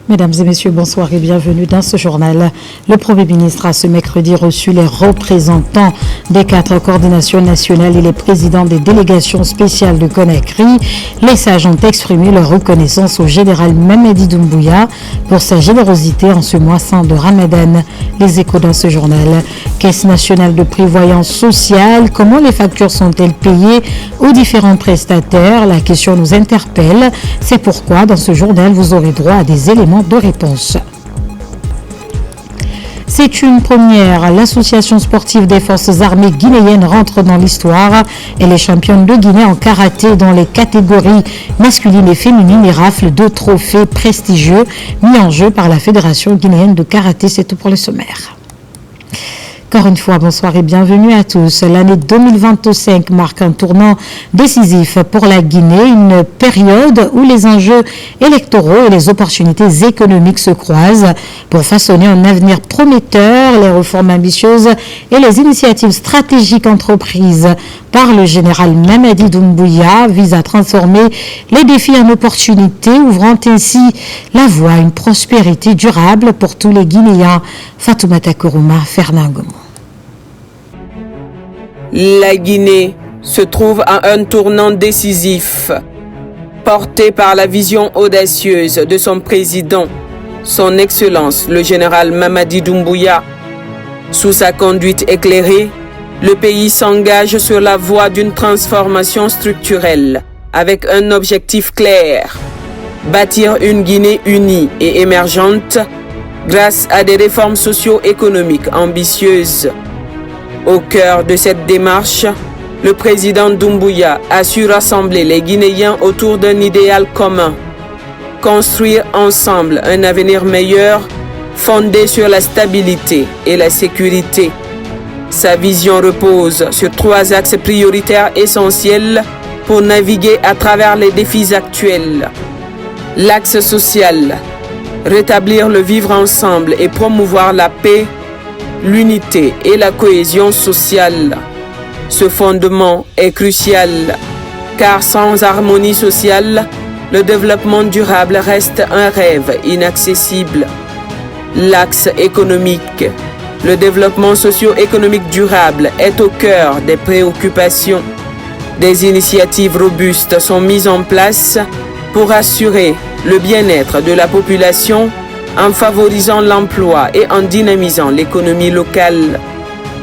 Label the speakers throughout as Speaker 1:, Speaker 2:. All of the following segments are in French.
Speaker 1: Mesdames et messieurs, bonsoir et bienvenue dans ce journal. Le Premier ministre a ce mercredi reçu les représentants des 4 coordinations nationales et les présidents des délégations spéciales de Conakry. Les sages ont exprimé leur reconnaissance au général Mamadi Doumbouya pour sa générosité en ce mois saint de Ramadan. Les échos dans ce journal. Caisse nationale de prévoyance sociale, comment les factures sont-elles payées aux différents prestataires? La question nous interpelle. C'est pourquoi dans ce journal, vous aurez droit à des éléments de réponse. C'est une première. L'association sportive des forces armées guinéennes rentre dans l'histoire. Elle est championne de Guinée en karaté dans les catégories masculines et féminines et rafle 2 trophées prestigieux mis en jeu par la Fédération guinéenne de karaté. C'est tout pour le sommaire. Encore une fois, bonsoir et bienvenue à tous. L'année 2025 marque un tournant décisif pour la Guinée, une période où les enjeux électoraux et les opportunités économiques se croisent pour façonner un avenir prometteur. Les réformes ambitieuses et les initiatives stratégiques entreprises par le général Mamadi Doumbouya visent à transformer les défis en opportunités, ouvrant ainsi la voie à une prospérité durable pour tous les Guinéens. Fatoumata Kourouma, Fernand Gomo.
Speaker 2: La Guinée se trouve à un tournant décisif, porté par la vision audacieuse de son président, son Excellence le général Mamadi Doumbouya. Sous sa conduite éclairée, le pays s'engage sur la voie d'une transformation structurelle avec un objectif clair: bâtir une Guinée unie et émergente grâce à des réformes socio-économiques ambitieuses. Au cœur de cette démarche, le président Doumbouya a su rassembler les Guinéens autour d'un idéal commun: construire ensemble un avenir meilleur fondé sur la stabilité et la sécurité. Sa vision repose sur 3 axes prioritaires essentiels pour naviguer à travers les défis actuels. L'axe social: rétablir le vivre ensemble et promouvoir la paix, l'unité et la cohésion sociale. Ce fondement est crucial, car sans harmonie sociale, le développement durable reste un rêve inaccessible. L'axe économique: le développement socio-économique durable est au cœur des préoccupations. Des initiatives robustes sont mises en place pour assurer le bien-être de la population en favorisant l'emploi et en dynamisant l'économie locale.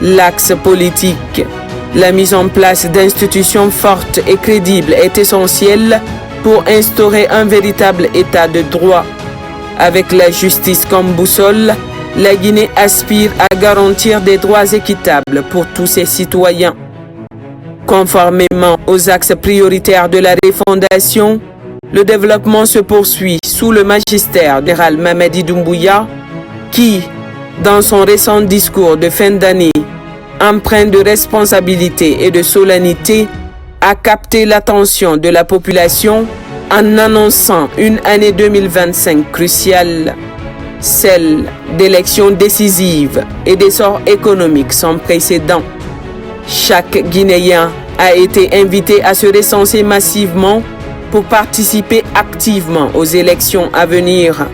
Speaker 2: L'axe politique: la mise en place d'institutions fortes et crédibles est essentielle pour instaurer un véritable état de droit. Avec la justice comme boussole, la Guinée aspire à garantir des droits équitables pour tous ses citoyens. Conformément aux axes prioritaires de la refondation, le développement se poursuit sous le magistère du général Mamadi Doumbouya, qui, dans son récent discours de fin d'année, empreint de responsabilité et de solennité, a capté l'attention de la population en annonçant une année 2025 cruciale, celle d'élections décisives et d'essor économique sans précédent. Chaque Guinéen a été invité à se recenser massivement pour participer activement aux élections à venir.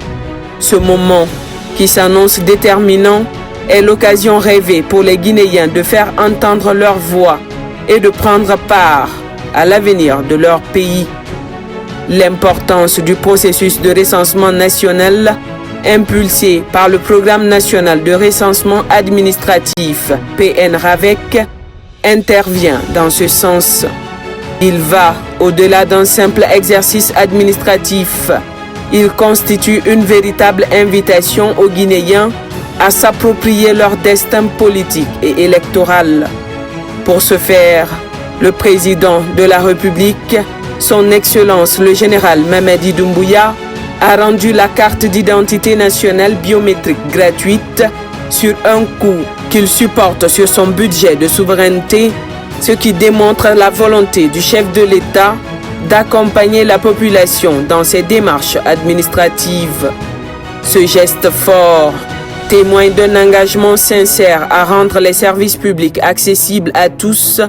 Speaker 2: Ce moment, qui s'annonce déterminant, est l'occasion rêvée pour les Guinéens de faire entendre leur voix et de prendre part à l'avenir de leur pays. L'importance du processus de recensement national, impulsé par le Programme national de recensement administratif PNRAVEC, intervient dans ce sens. Il va au-delà d'un simple exercice administratif. Il constitue une véritable invitation aux Guinéens à s'approprier leur destin politique et électoral. Pour ce faire, le président de la République, son Excellence le général Mamadi Doumbouya, a rendu la carte d'identité nationale biométrique gratuite sur un coût qu'il supporte sur son budget de souveraineté, ce qui démontre la volonté du chef de l'État d'accompagner la population dans ses démarches administratives. Ce geste fort témoigne d'un engagement sincère à rendre les services publics accessibles à tous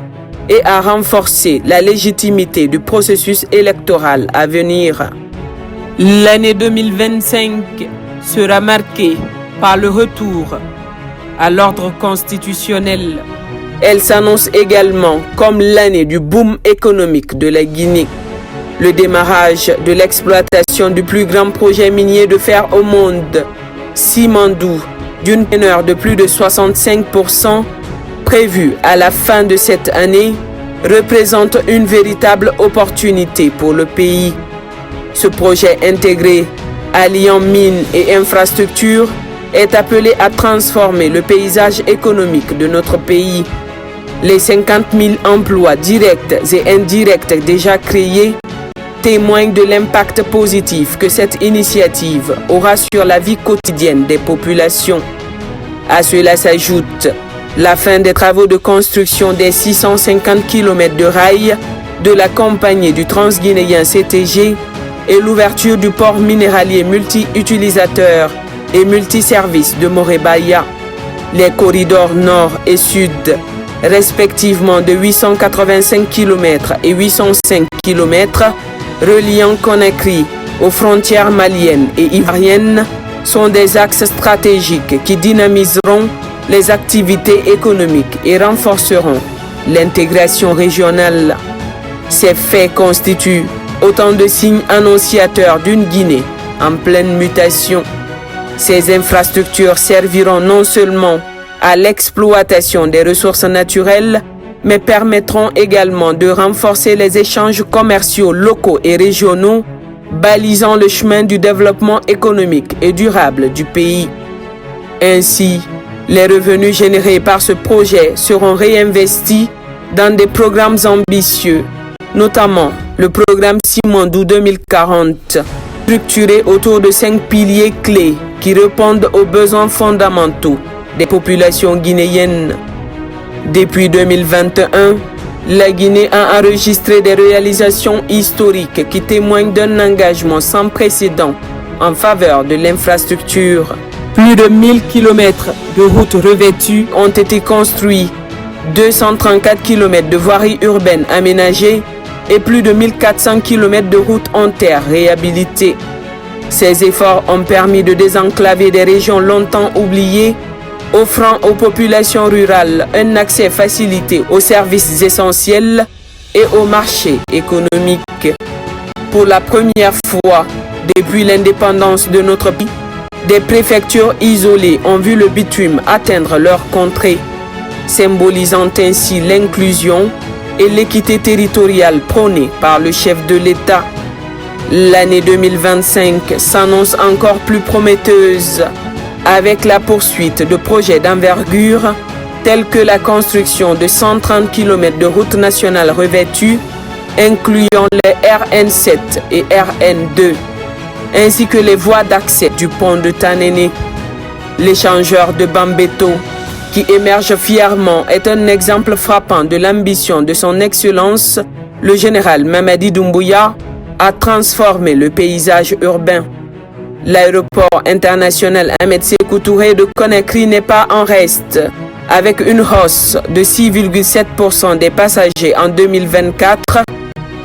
Speaker 2: et à renforcer la légitimité du processus électoral à venir. L'année 2025 sera marquée par le retour à l'ordre constitutionnel. Elle s'annonce également comme l'année du boom économique de la Guinée. Le démarrage de l'exploitation du plus grand projet minier de fer au monde, Simandou, d'une teneur de plus de 65%, prévu à la fin de cette année, représente une véritable opportunité pour le pays. Ce projet intégré, alliant mines et infrastructures, est appelé à transformer le paysage économique de notre pays. Les 50 000 emplois directs et indirects déjà créés témoignent de l'impact positif que cette initiative aura sur la vie quotidienne des populations. À cela s'ajoute la fin des travaux de construction des 650 km de rails de la compagnie du Transguinéen CTG et l'ouverture du port minéralier multi-utilisateur et multiservices de Morebaya. Les corridors nord et sud, respectivement de 885 km et 805 km, reliant Conakry aux frontières maliennes et ivoiriennes, sont des axes stratégiques qui dynamiseront les activités économiques et renforceront l'intégration régionale. Ces faits constituent autant de signes annonciateurs d'une Guinée en pleine mutation. Ces infrastructures serviront non seulement à l'exploitation des ressources naturelles, mais permettront également de renforcer les échanges commerciaux locaux et régionaux, balisant le chemin du développement économique et durable du pays. Ainsi, les revenus générés par ce projet seront réinvestis dans des programmes ambitieux, notamment le programme Simandou 2040, structuré autour de 5 piliers clés qui répondent aux besoins fondamentaux des populations guinéennes. Depuis 2021, la Guinée a enregistré des réalisations historiques qui témoignent d'un engagement sans précédent en faveur de l'infrastructure. Plus de 1000 km de routes revêtues ont été construits, 234 km de voiries urbaines aménagées et plus de 1400 km de routes en terre réhabilitées. Ces efforts ont permis de désenclaver des régions longtemps oubliées, offrant aux populations rurales un accès facilité aux services essentiels et aux marchés économiques. Pour la première fois depuis l'indépendance de notre pays, des préfectures isolées ont vu le bitume atteindre leur contrée, symbolisant ainsi l'inclusion et l'équité territoriale prônée par le chef de l'État. L'année 2025 s'annonce encore plus prometteuse, avec la poursuite de projets d'envergure tels que la construction de 130 km de routes nationales revêtues, incluant les RN7 et RN2, ainsi que les voies d'accès du pont de Tanéné. L'échangeur de Bambeto, qui émerge fièrement, est un exemple frappant de l'ambition de son Excellence, le général Mamadi Doumbouya, à transformer le paysage urbain. L'aéroport international Ahmed Sékou Touré de Conakry n'est pas en reste, avec une hausse de 6,7% des passagers en 2024,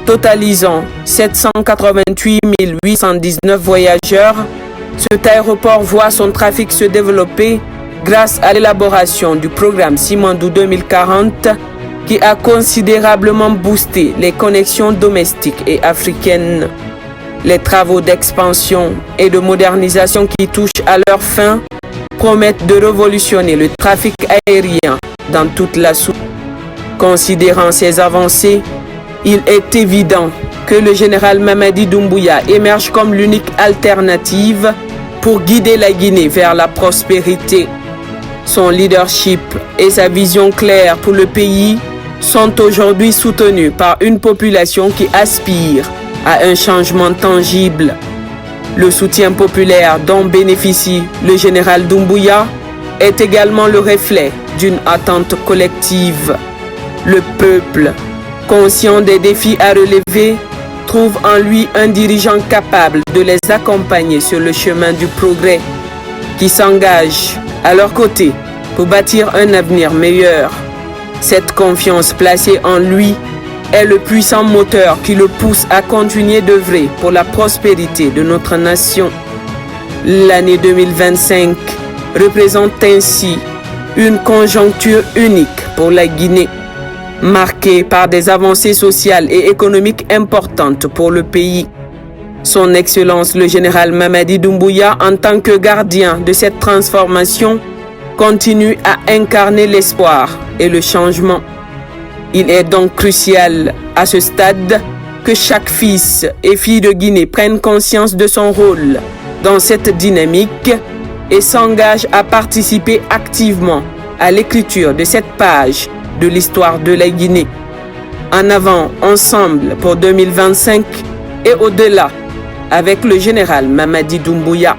Speaker 2: totalisant 788 819 voyageurs. Cet aéroport voit son trafic se développer grâce à l'élaboration du programme Simandou 2040 qui a considérablement boosté les connexions domestiques et africaines. Les travaux d'expansion et de modernisation qui touchent à leur fin promettent de révolutionner le trafic aérien dans toute la sous. Considérant ces avancées, il est évident que le général Mamadi Doumbouya émerge comme l'unique alternative pour guider la Guinée vers la prospérité. Son leadership et sa vision claire pour le pays sont aujourd'hui soutenus par une population qui aspire à un changement tangible. Le soutien populaire dont bénéficie le général Doumbouya est également le reflet d'une attente collective. Le peuple, conscient des défis à relever, trouve en lui un dirigeant capable de les accompagner sur le chemin du progrès, qui s'engage à leur côté pour bâtir un avenir meilleur. Cette confiance placée en lui est le puissant moteur qui le pousse à continuer d'œuvrer pour la prospérité de notre nation. L'année 2025 représente ainsi une conjoncture unique pour la Guinée, marquée par des avancées sociales et économiques importantes pour le pays. Son Excellence le général Mamadi Doumbouya, en tant que gardien de cette transformation, continue à incarner l'espoir et le changement. Il est donc crucial à ce stade que chaque fils et fille de Guinée prenne conscience de son rôle dans cette dynamique et s'engage à participer activement à l'écriture de cette page de l'histoire de la Guinée. En avant, ensemble pour 2025 et au-delà, avec le général Mamadi Doumbouya.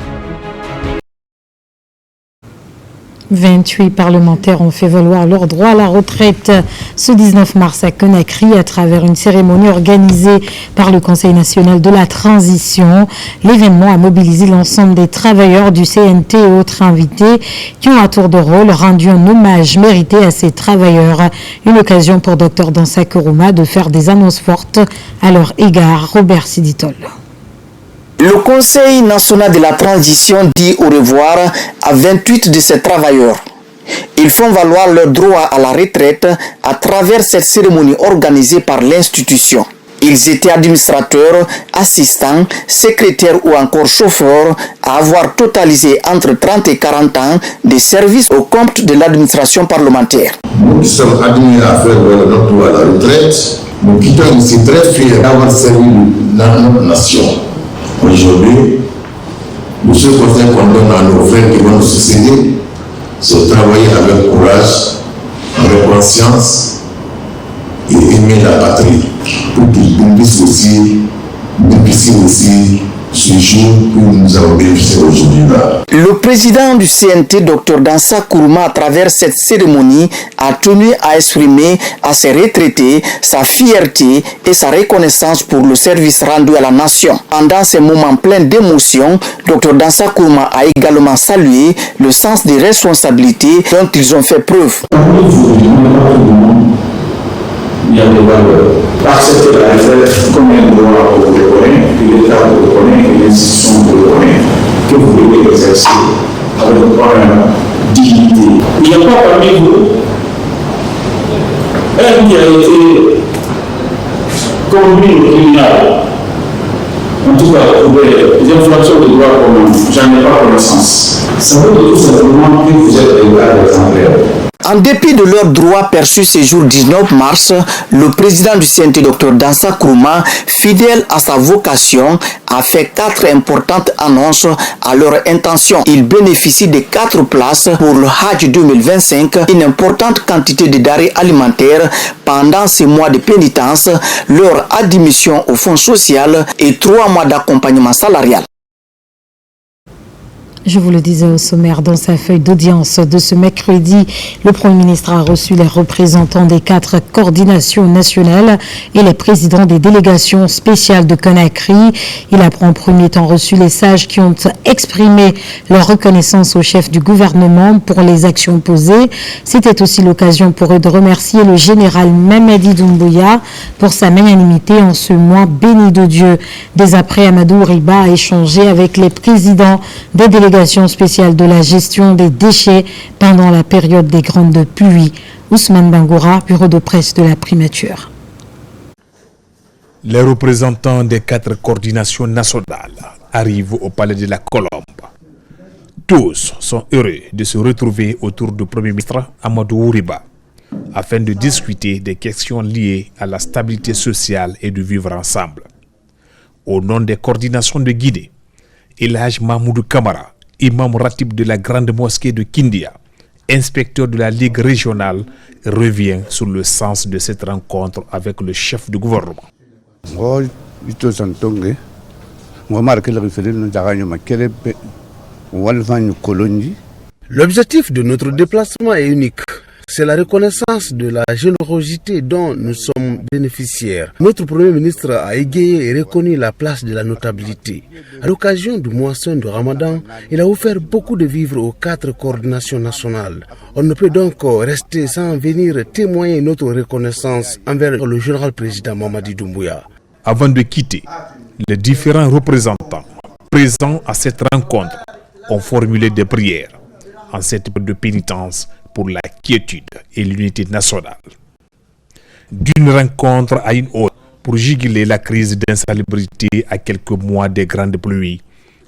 Speaker 1: 28 parlementaires ont fait valoir leur droit à la retraite ce 19 mars à Conakry à travers une cérémonie organisée par le Conseil national de la transition. L'événement a mobilisé l'ensemble des travailleurs du CNT et autres invités qui ont à tour de rôle rendu un hommage mérité à ces travailleurs. Une occasion pour Dr Dansa Kourouma de faire des annonces fortes à leur égard. Robert Siditol.
Speaker 3: Le Conseil national de la transition dit au revoir à 28 de ces travailleurs. Ils font valoir leur droit à la retraite à travers cette cérémonie organisée par l'institution. Ils étaient administrateurs, assistants, secrétaires ou encore chauffeurs à avoir totalisé entre 30 et 40 ans de services au compte de l'administration parlementaire.
Speaker 4: Nous qui sommes admis à faire notre droit à la retraite, nous quittons ici très fiers d'avoir servi notre nation. Aujourd'hui, le seul conseil qu'on donne à nos frères qui vont nous succéder, c'est de travailler avec courage, avec conscience et aimer la patrie pour qu'ils puissent aussi bénéficier aussi ce jour que nous avons bénéficié aujourd'hui-là.
Speaker 3: Le président du CNT, Dr Dansa Kourouma, à travers cette cérémonie, a tenu à exprimer à ses retraités sa fierté et sa reconnaissance pour le service rendu à la nation. Pendant ces moments pleins d'émotion, Dr Dansa Kourouma a également salué le sens des responsabilités dont ils ont fait preuve.
Speaker 5: Il y a des valeurs. Accepter la retraite comme un droit que vous reconnaissez, que l'État vous reconnaît, que l'institution vous reconnaît, que vous devez exercer avec dignité. Il n'y a pas parmi vous un qui a été conduit au tribunal, en tout cas pour des infractions de droit commun. J'en ai pas connaissance. Ça veut dire tout simplement que vous êtes des gars exemplaires.
Speaker 3: En dépit de leurs droits perçus ce jour 19 mars, le président du CNT, Dr Dansa Kourouma, fidèle à sa vocation, a fait 4 importantes annonces à leur intention. Il bénéficie de 4 places pour le Hajj 2025, une importante quantité de denrées alimentaires pendant ces mois de pénitence, leur admission au fonds social et 3 mois d'accompagnement salarial.
Speaker 1: Je vous le disais au sommaire, dans sa feuille d'audience de ce mercredi, le Premier ministre a reçu les représentants des 4 coordinations nationales et les présidents des délégations spéciales de Conakry. Il a en premier temps reçu les sages qui ont exprimé leur reconnaissance au chef du gouvernement pour les actions posées. C'était aussi l'occasion pour eux de remercier le général Mamadi Doumbouya pour sa magnanimité en ce mois béni de Dieu. Dès après, Amadou Riba a échangé avec les présidents des délégations spéciale de la gestion des déchets pendant la période des grandes pluies. Ousmane Bangoura, bureau de presse de la primature.
Speaker 6: Les représentants des 4 coordinations nationales arrivent au palais de la Colombe. Tous sont heureux de se retrouver autour du Premier ministre Amadou Riba afin de discuter des questions liées à la stabilité sociale et de vivre ensemble. Au nom des coordinations de Guinée, El Hadj Mahmoudou Kamara, imam ratib de la grande mosquée de Kindia, inspecteur de la Ligue régionale, revient sur le sens de cette rencontre avec le chef du gouvernement.
Speaker 7: L'objectif de notre déplacement est unique, C'est la reconnaissance de la générosité dont nous sommes bénéficiaires. Notre Premier ministre a égayé et reconnu la place de la notabilité. À l'occasion du moisson de Ramadan, il a offert beaucoup de vivres aux 4 coordinations nationales. On ne peut donc rester sans venir témoigner notre reconnaissance envers le général président Mamadi Doumbouya.
Speaker 6: Avant de quitter, les différents représentants présents à cette rencontre ont formulé des prières en cette période de pénitence pour la quiétude et l'unité nationale. D'une rencontre à une autre, pour juguler la crise d'insalubrité à quelques mois des grandes pluies,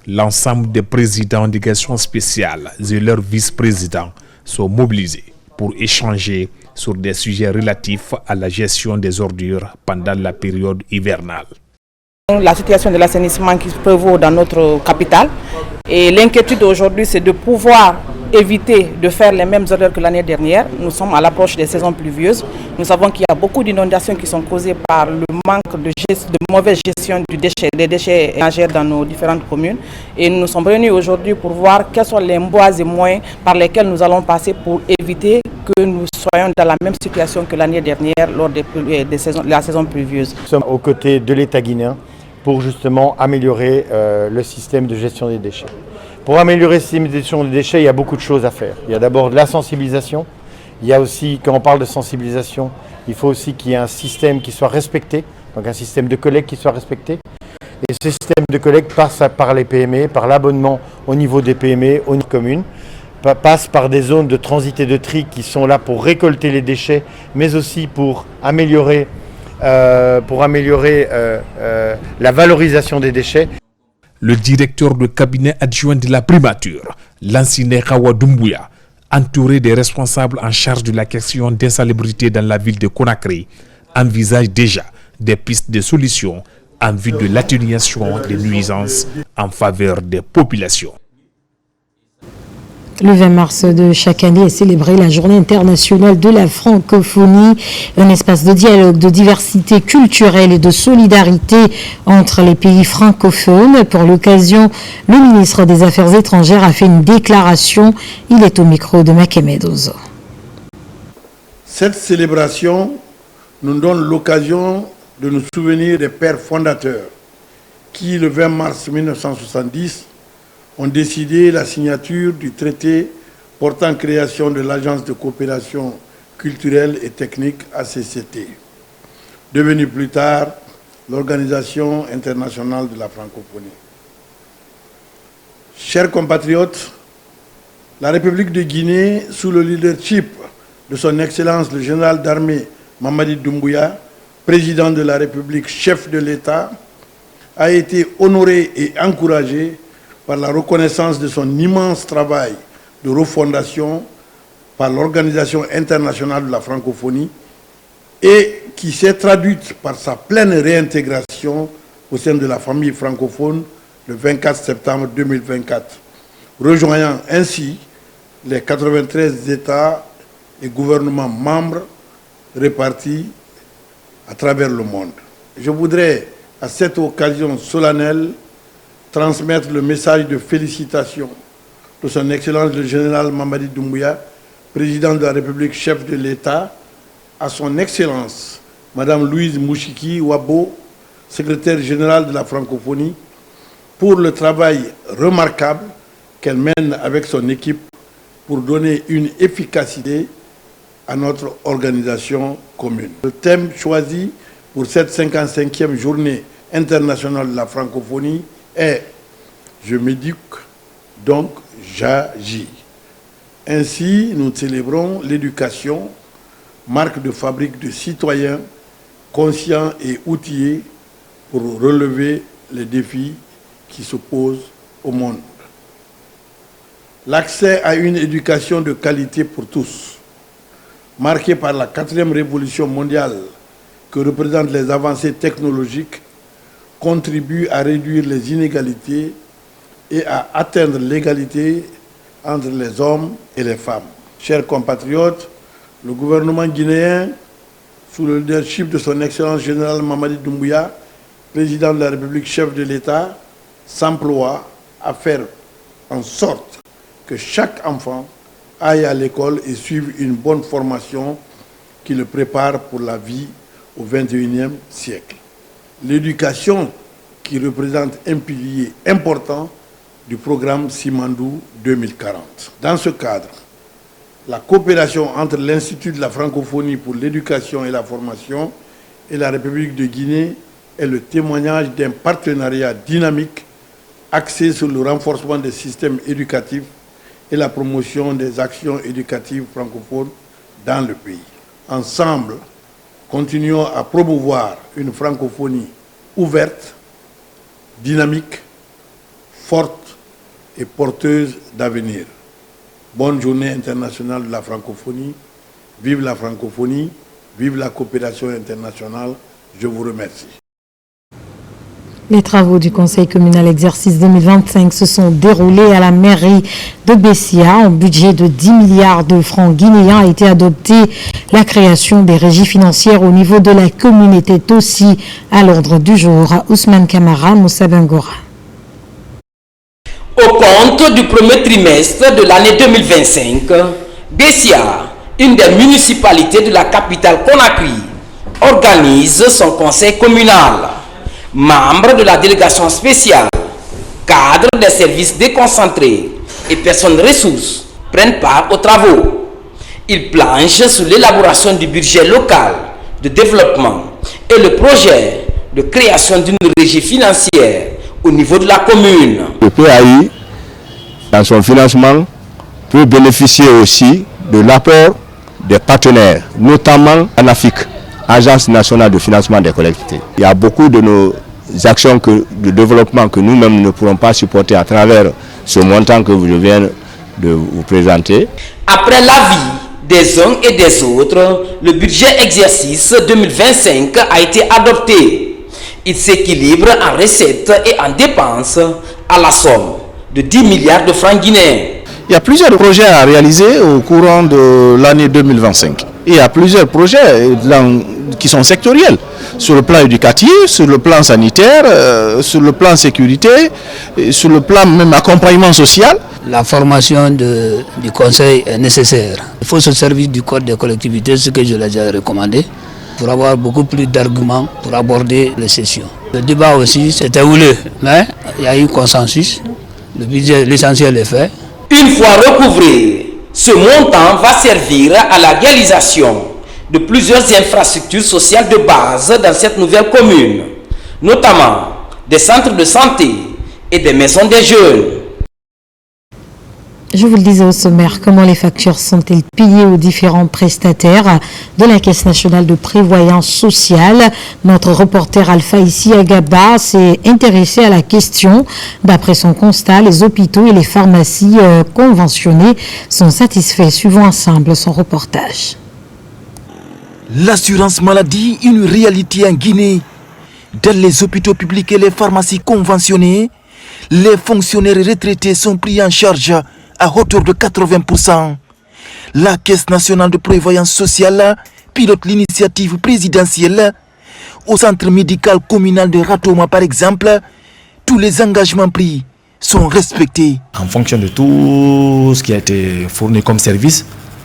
Speaker 6: l'ensemble des présidents de délégations spéciales et leurs vice-présidents sont mobilisés pour échanger sur des sujets relatifs à la gestion des ordures pendant la période hivernale.
Speaker 8: La situation de l'assainissement qui prévaut dans notre capitale et l'inquiétude aujourd'hui c'est de pouvoir éviter de faire les mêmes erreurs que l'année dernière. Nous sommes à l'approche des saisons pluvieuses. Nous savons qu'il y a beaucoup d'inondations qui sont causées par le manque de mauvaise gestion des déchets ménagers dans nos différentes communes. Et nous sommes réunis aujourd'hui pour voir quels sont les voies et moyens par lesquels nous allons passer pour éviter que nous soyons dans la même situation que l'année dernière lors de la saison pluvieuse.
Speaker 9: Nous sommes aux côtés de l'État guinéen pour justement améliorer le système de gestion des déchets. Pour améliorer le système de gestion des déchets, il y a beaucoup de choses à faire. Il y a d'abord de la sensibilisation. Il y a aussi, quand on parle de sensibilisation, il faut aussi qu'il y ait un système qui soit respecté, donc un système de collecte qui soit respecté. Et ce système de collecte passe par les PME, par l'abonnement au niveau des PME, aux communes, passe par des zones de transit et de tri qui sont là pour récolter les déchets, mais aussi pour améliorer la valorisation des déchets.
Speaker 6: Le directeur de cabinet adjoint de la primature, Lansine Kawa Doumbouya, entouré des responsables en charge de la question d'insalubrité dans la ville de Conakry, envisage déjà des pistes de solutions en vue de l'atténuation des nuisances en faveur des populations.
Speaker 1: Le 20 mars de chaque année est célébrée la Journée internationale de la francophonie, un espace de dialogue, de diversité culturelle et de solidarité entre les pays francophones. Pour l'occasion, le ministre des Affaires étrangères a fait une déclaration. Il est au micro de Makemedozo.
Speaker 10: Cette célébration nous donne l'occasion de nous souvenir des pères fondateurs qui, le 20 mars 1970, ont décidé la signature du traité portant création de l'Agence de coopération culturelle et technique ACCT, devenue plus tard l'Organisation internationale de la francophonie. Chers compatriotes, la République de Guinée, sous le leadership de son Excellence le général d'armée Mamadi Doumbouya, président de la République, chef de l'État, a été honorée et encouragée par la reconnaissance de son immense travail de refondation par l'Organisation internationale de la francophonie et qui s'est traduite par sa pleine réintégration au sein de la famille francophone le 24 septembre 2024, rejoignant ainsi les 93 États et gouvernements membres répartis à travers le monde. Je voudrais, à cette occasion solennelle, transmettre le message de félicitations de son Excellence le général Mamadi Doumbouya, président de la République, chef de l'État, à son Excellence Madame Louise Mouchiki Wabo, secrétaire générale de la francophonie, pour le travail remarquable qu'elle mène avec son équipe pour donner une efficacité à notre organisation commune. Le thème choisi pour cette 55e journée internationale de la francophonie est « Je m'éduque, donc j'agis ». Ainsi, nous célébrons l'éducation, marque de fabrique de citoyens conscients et outillés pour relever les défis qui se posent au monde. L'accès à une éducation de qualité pour tous, marquée par la 4e révolution mondiale que représentent les avancées technologiques, contribue à réduire les inégalités et à atteindre l'égalité entre les hommes et les femmes. Chers compatriotes, le gouvernement guinéen, sous le leadership de son Excellence général Mamadi Doumbouya, président de la République, chef de l'État, s'emploie à faire en sorte que chaque enfant aillent à l'école et suivent une bonne formation qui le prépare pour la vie au XXIe siècle. L'éducation qui représente un pilier important du programme Simandou 2040. Dans ce cadre, la coopération entre l'Institut de la francophonie pour l'éducation et la formation et la République de Guinée est le témoignage d'un partenariat dynamique axé sur le renforcement des systèmes éducatifs et la promotion des actions éducatives francophones dans le pays. Ensemble, continuons à promouvoir une francophonie ouverte, dynamique, forte et porteuse d'avenir. Bonne journée internationale de la francophonie. Vive la francophonie, vive la coopération internationale. Je vous remercie.
Speaker 1: Les travaux du Conseil communal exercice 2025 se sont déroulés à la mairie de Bessia. Un budget de 10 milliards de francs guinéens a été adopté. La création des régies financières au niveau de la commune était aussi à l'ordre du jour. Ousmane Kamara, Moussa Bengora.
Speaker 11: Au compte du premier trimestre de l'année 2025, Bessia, une des municipalités de la capitale Conakry, organise son conseil communal. Membres de la délégation spéciale, cadres des services déconcentrés et personnes ressources prennent part aux travaux. Ils planchent sur l'élaboration du budget local de développement et le projet de création d'une régie financière au niveau de la commune.
Speaker 12: Le PAI, dans son financement, peut bénéficier aussi de l'apport des partenaires, notamment en Afrique. Agence nationale de financement des collectivités. Il y a beaucoup de nos actions de développement que nous-mêmes ne pourrons pas supporter à travers ce montant que je viens de vous présenter.
Speaker 11: Après l'avis des uns et des autres, le budget exercice 2025 a été adopté. Il s'équilibre en recettes et en dépenses à la somme de 10 milliards de francs guinéens.
Speaker 13: Il y a plusieurs projets à réaliser au courant de l'année 2025. Il y a plusieurs projets qui sont sectoriels, sur le plan éducatif, sur le plan sanitaire, sur le plan sécurité, sur le plan même accompagnement social.
Speaker 14: La formation du conseil est nécessaire. Il faut se servir du code des collectivités, ce que je l'ai déjà recommandé, pour avoir beaucoup plus d'arguments pour aborder les sessions. Le débat aussi, c'était houleux, mais il y a eu consensus. Le budget, l'essentiel est fait.
Speaker 11: Une fois recouvré, ce montant va servir à la réalisation de plusieurs infrastructures sociales de base dans cette nouvelle commune, notamment des centres de santé et des maisons des jeunes.
Speaker 1: Je vous le disais au sommaire, comment les factures sont-elles payées aux différents prestataires de la Caisse nationale de prévoyance sociale? Notre reporter Alpha ici à Gaba s'est intéressé à la question. D'après son constat, les hôpitaux et les pharmacies conventionnées sont satisfaits. Suivons ensemble son reportage.
Speaker 15: L'assurance maladie, une réalité en Guinée. Dans les hôpitaux publics et les pharmacies conventionnées, les fonctionnaires retraités sont pris en charge à hauteur de 80%. La Caisse nationale de prévoyance sociale pilote l'initiative présidentielle. Au centre médical communal de Ratoma, par exemple, tous les engagements pris sont respectés.
Speaker 16: En fonction de tout ce qui a été fourni comme service,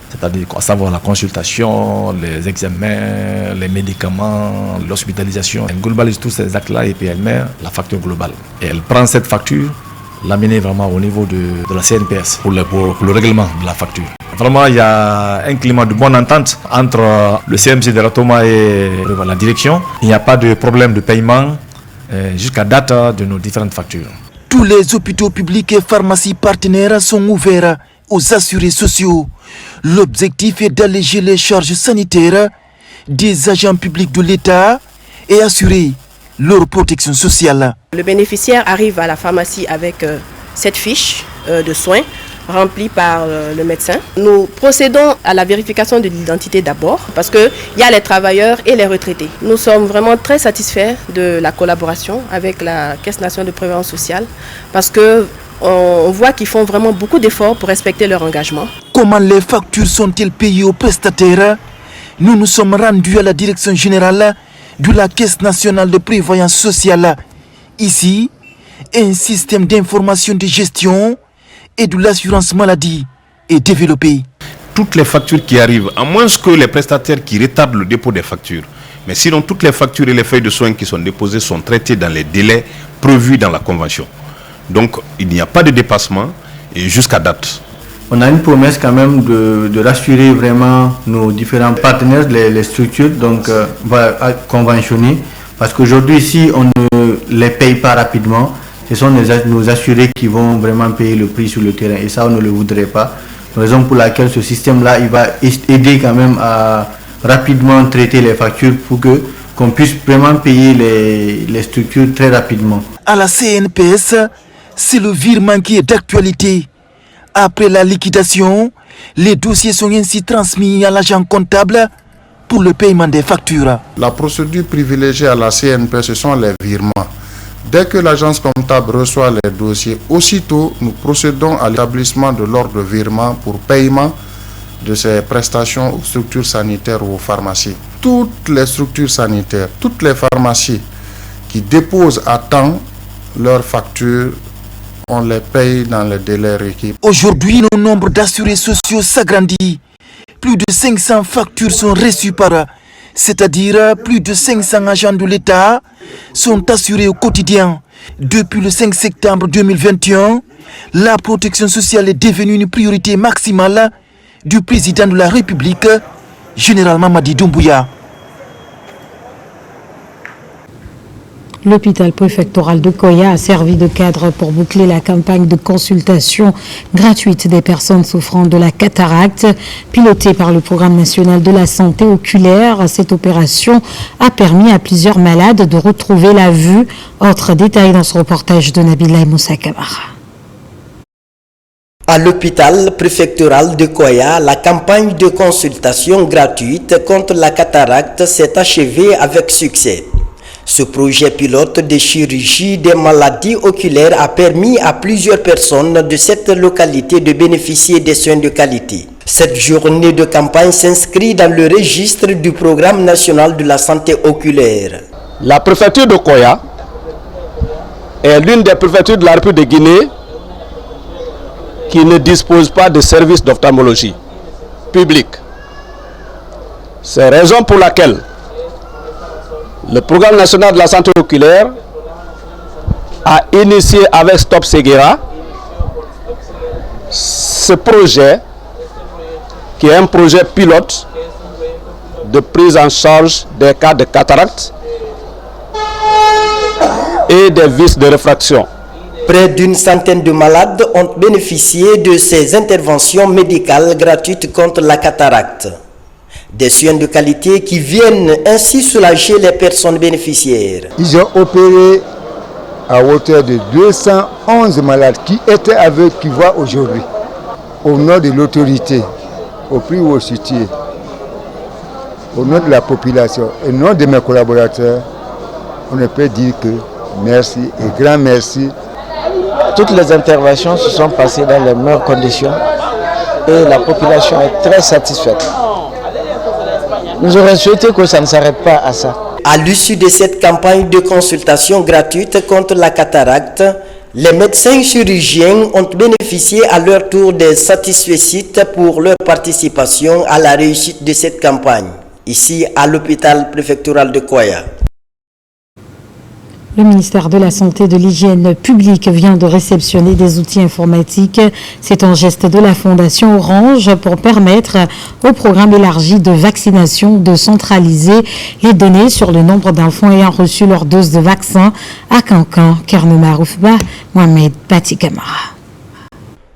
Speaker 16: c'est-à-dire à savoir la consultation, les examens, les médicaments, l'hospitalisation, elle globalise tous ces actes-là et puis elle met la facture globale. Et elle prend cette facture, l'amener vraiment au niveau de la CNPS pour le règlement de la facture. Vraiment, il y a un climat de bonne entente entre le CMC de Ratoma et la direction. Il n'y a pas de problème de paiement jusqu'à date de nos différentes factures.
Speaker 15: Tous les hôpitaux publics et pharmacies partenaires sont ouverts aux assurés sociaux. L'objectif est d'alléger les charges sanitaires des agents publics de l'État et assurer leur protection sociale.
Speaker 17: Le bénéficiaire arrive à la pharmacie avec cette fiche de soins remplie par le médecin. Nous procédons à la vérification de l'identité d'abord parce qu'il y a les travailleurs et les retraités. Nous sommes vraiment très satisfaits de la collaboration avec la Caisse nationale de prévoyance sociale parce qu'on voit qu'ils font vraiment beaucoup d'efforts pour respecter leur engagement.
Speaker 15: Comment les factures sont-elles payées aux prestataires? Nous nous sommes rendus à la direction générale de la Caisse nationale de prévoyance sociale. Ici, un système d'information de gestion et de l'assurance maladie et développée.
Speaker 18: Toutes les factures qui arrivent, à moins que les prestataires qui retardent le dépôt des factures, mais sinon toutes les factures et les feuilles de soins qui sont déposées sont traitées dans les délais prévus dans la convention. Donc il n'y a pas de dépassement et jusqu'à date.
Speaker 19: On a une promesse quand même de rassurer vraiment nos différents partenaires, les structures, donc conventionnées, parce qu'aujourd'hui si on ne les paye pas rapidement, ce sont nos assurés qui vont vraiment payer le prix sur le terrain et ça on ne le voudrait pas. Raison pour laquelle ce système-là, il va aider quand même à rapidement traiter les factures pour qu'on puisse vraiment payer les structures très rapidement.
Speaker 15: À la CNPS, c'est le virement qui est d'actualité. Après la liquidation, les dossiers sont ainsi transmis à l'agent comptable pour le paiement des factures.
Speaker 20: La procédure privilégiée à la CNPS, ce sont les virements. Dès que l'agence comptable reçoit les dossiers, aussitôt nous procédons à l'établissement de l'ordre de virement pour paiement de ces prestations aux structures sanitaires ou aux pharmacies. Toutes les structures sanitaires, toutes les pharmacies qui déposent à temps leurs factures, on les paye dans les délais requis.
Speaker 15: Aujourd'hui, le nombre d'assurés sociaux s'agrandit. Plus de 500 factures sont reçues par an. C'est-à-dire plus de 500 agents de l'État sont assurés au quotidien. Depuis le 5 septembre 2021, la protection sociale est devenue une priorité maximale du président de la République, général Mamadi Doumbouya.
Speaker 1: L'hôpital préfectoral de Koya a servi de cadre pour boucler la campagne de consultation gratuite des personnes souffrant de la cataracte. Pilotée par le Programme national de la santé oculaire, cette opération a permis à plusieurs malades de retrouver la vue. Autre détail dans ce reportage de Nabila Moussa Kamara.
Speaker 21: À l'hôpital préfectoral de Koya, la campagne de consultation gratuite contre la cataracte s'est achevée avec succès. Ce projet pilote de chirurgie des maladies oculaires a permis à plusieurs personnes de cette localité de bénéficier des soins de qualité. Cette journée de campagne s'inscrit dans le registre du Programme national de la santé oculaire.
Speaker 12: La préfecture de Koya est l'une des préfectures de la République de Guinée qui ne dispose pas de services d'ophtalmologie public. C'est la raison pour laquelle le Programme national de la santé oculaire a initié avec Stop Seguera ce projet qui est un projet pilote de prise en charge des cas de cataracte et des vices de réfraction.
Speaker 21: Près d'une centaine de malades ont bénéficié de ces interventions médicales gratuites contre la cataracte. Des soins de qualité qui viennent ainsi soulager les personnes bénéficiaires.
Speaker 22: Ils ont opéré à hauteur de 211 malades qui étaient aveugles, qui voient aujourd'hui. Au nom de l'autorité, au plus haut situé, au nom de la population et au nom de mes collaborateurs, on ne peut dire que merci et grand merci.
Speaker 23: Toutes les interventions se sont passées dans les meilleures conditions et la population est très satisfaite. Nous aurions souhaité que ça ne s'arrête pas à ça.
Speaker 21: À l'issue de cette campagne de consultation gratuite contre la cataracte, les médecins chirurgiens ont bénéficié à leur tour des satisfecit pour leur participation à la réussite de cette campagne, ici à l'hôpital préfectoral de Koya.
Speaker 1: Le ministère de la Santé et de l'Hygiène publique vient de réceptionner des outils informatiques. C'est un geste de la Fondation Orange pour permettre au programme élargi de vaccination de centraliser les données sur le nombre d'enfants ayant reçu leur dose de vaccin à Kankan, Kernouma Roufba, Mohamed Bati Kamara.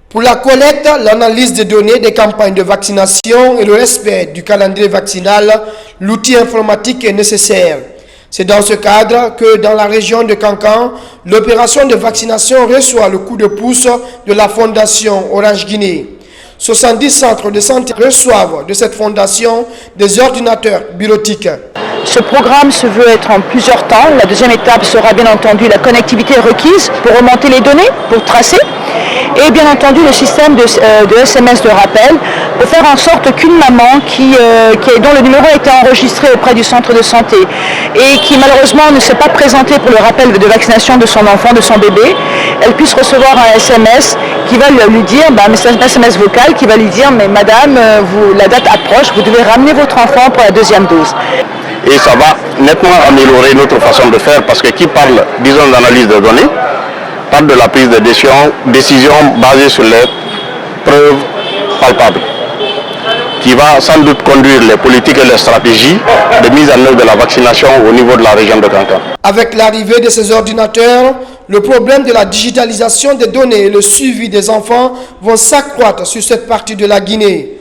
Speaker 24: Pour la collecte, l'analyse des données des campagnes de vaccination et le respect du calendrier vaccinal, l'outil informatique est nécessaire. C'est dans ce cadre que dans la région de Kankan, l'opération de vaccination reçoit le coup de pouce de la Fondation Orange Guinée. 70 centres de santé reçoivent de cette fondation des ordinateurs bureautiques.
Speaker 25: Ce programme se veut être en plusieurs temps. La deuxième étape sera bien entendu la connectivité requise pour remonter les données, pour tracer. Et bien entendu le système de SMS de rappel pour faire en sorte qu'une maman dont le numéro a été enregistré auprès du centre de santé et qui malheureusement ne s'est pas présentée pour le rappel de vaccination de son enfant, de son bébé, elle puisse recevoir un SMS qui va lui dire, un SMS vocal qui va lui dire, mais madame, la date approche, vous devez ramener votre enfant pour la deuxième dose.
Speaker 2: Et ça va nettement améliorer notre façon de faire parce que qui parle, disons, d'analyse de données, parle de la prise de décision basée sur les preuves palpables, qui va sans doute conduire les politiques et les stratégies de mise en œuvre de la vaccination au niveau de la région de Kankan.
Speaker 24: Avec l'arrivée de ces ordinateurs, le problème de la digitalisation des données et le suivi des enfants vont s'accroître sur cette partie de la Guinée.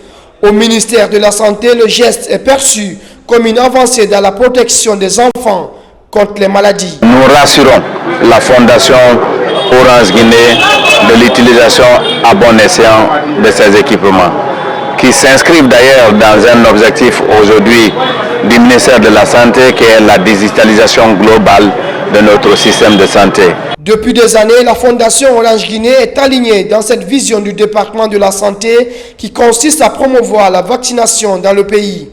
Speaker 24: Au ministère de la Santé, le geste est perçu comme une avancée dans la protection des enfants contre les maladies.
Speaker 2: Nous rassurons la Fondation Orange Guinée de l'utilisation à bon escient de ces équipements, qui s'inscrivent d'ailleurs dans un objectif aujourd'hui du ministère de la Santé qui est la digitalisation globale de notre système de santé.
Speaker 24: Depuis des années, la Fondation Orange Guinée est alignée dans cette vision du département de la santé qui consiste à promouvoir la vaccination dans le pays.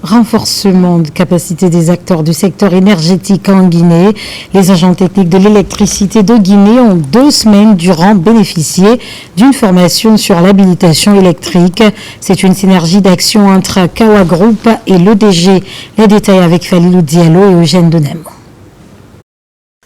Speaker 1: Renforcement de capacité des acteurs du secteur énergétique en Guinée. Les agents techniques de l'électricité de Guinée ont 2 semaines durant bénéficié d'une formation sur l'habilitation électrique. C'est une synergie d'action entre Kawa Group et l'EDG. Les détails avec Falilou Diallo et Eugène Denem.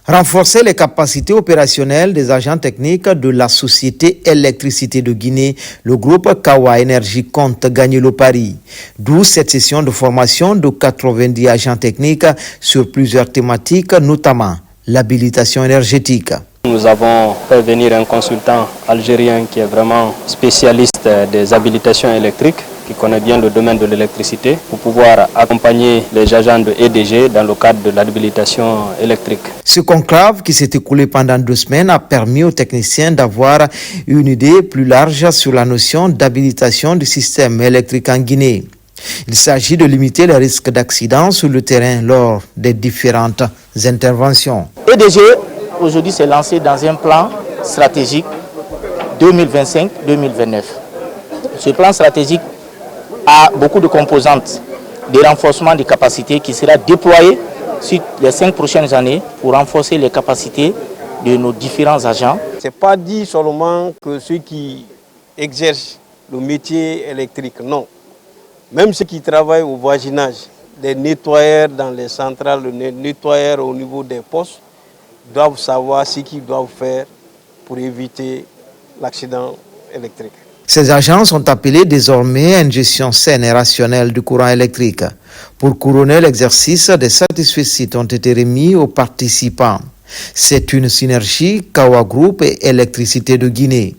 Speaker 3: Renforcer les capacités opérationnelles des agents techniques de la Société Électricité de Guinée, le groupe Kawa Énergie compte gagner le pari. D'où cette session de formation de 90 agents techniques sur plusieurs thématiques, notamment l'habilitation énergétique.
Speaker 4: Nous avons fait venir un consultant algérien qui est vraiment spécialiste des habilitations électriques, qui connaît bien le domaine de l'électricité, pour pouvoir accompagner les agents de EDG dans le cadre de l'habilitation électrique.
Speaker 3: Ce conclave qui s'est écoulé pendant 2 semaines a permis aux techniciens d'avoir une idée plus large sur la notion d'habilitation du système électrique en Guinée. Il s'agit de limiter les risques d'accident sur le terrain lors des différentes interventions.
Speaker 5: EDG aujourd'hui s'est lancé dans un plan stratégique 2025-2029. Ce plan stratégique a beaucoup de composantes de renforcement des capacités qui sera déployé sur les 5 prochaines années pour renforcer les capacités de nos différents agents.
Speaker 7: Ce n'est pas dit seulement que ceux qui exercent le métier électrique, non. Même ceux qui travaillent au voisinage, les nettoyeurs dans les centrales, les nettoyeurs au niveau des postes, doivent savoir ce qu'ils doivent faire pour éviter l'accident électrique.
Speaker 3: Ces agents sont appelés désormais à une gestion saine et rationnelle du courant électrique. Pour couronner l'exercice, des satisfaits ont été remis aux participants. C'est une synergie Kawa Group et Électricité de Guinée.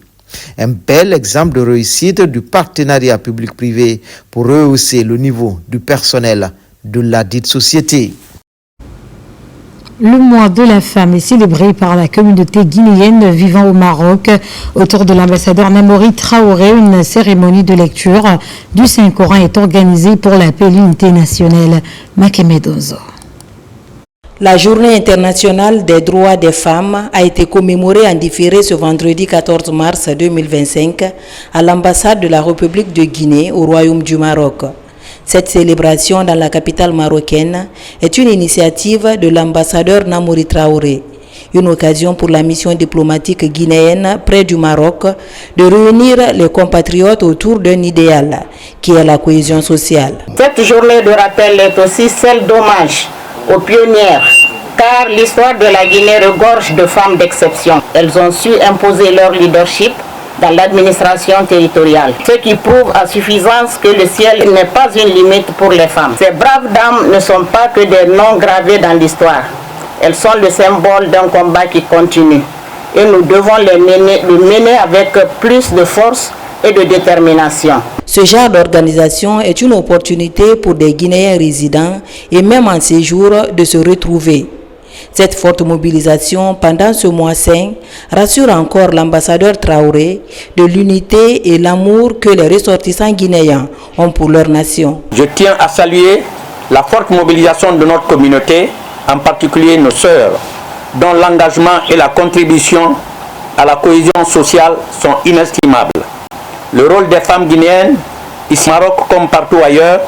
Speaker 3: Un bel exemple de réussite du partenariat public-privé pour rehausser le niveau du personnel de la dite société.
Speaker 1: Le mois de la femme est célébré par la communauté guinéenne vivant au Maroc. Autour de l'ambassadeur Namori Traoré, une cérémonie de lecture du Saint-Coran est organisée pour la paix et l'unité nationale. Makemedozo.
Speaker 26: La journée internationale des droits des femmes a été commémorée en différé ce vendredi 14 mars 2025 à l'ambassade de la République de Guinée au Royaume du Maroc. Cette célébration dans la capitale marocaine est une initiative de l'ambassadeur Namori Traoré, une occasion pour la mission diplomatique guinéenne près du Maroc de réunir les compatriotes autour d'un idéal qui est la cohésion sociale.
Speaker 27: Cette journée de rappel est aussi celle d'hommage aux pionnières, car l'histoire de la Guinée regorge de femmes d'exception. Elles ont su imposer leur leadership dans l'administration territoriale, ce qui prouve à suffisance que le ciel n'est pas une limite pour les femmes. Ces braves dames ne sont pas que des noms gravés dans l'histoire. Elles sont le symbole d'un combat qui continue et nous devons le mener avec plus de force et de détermination.
Speaker 26: Ce genre d'organisation est une opportunité pour des Guinéens résidents et même en séjour de se retrouver. Cette forte mobilisation pendant ce mois saint rassure encore l'ambassadeur Traoré de l'unité et l'amour que les ressortissants guinéens ont pour leur nation.
Speaker 5: Je tiens à saluer la forte mobilisation de notre communauté, en particulier nos sœurs, dont l'engagement et la contribution à la cohésion sociale sont inestimables. Le rôle des femmes guinéennes, ici au Maroc comme partout ailleurs,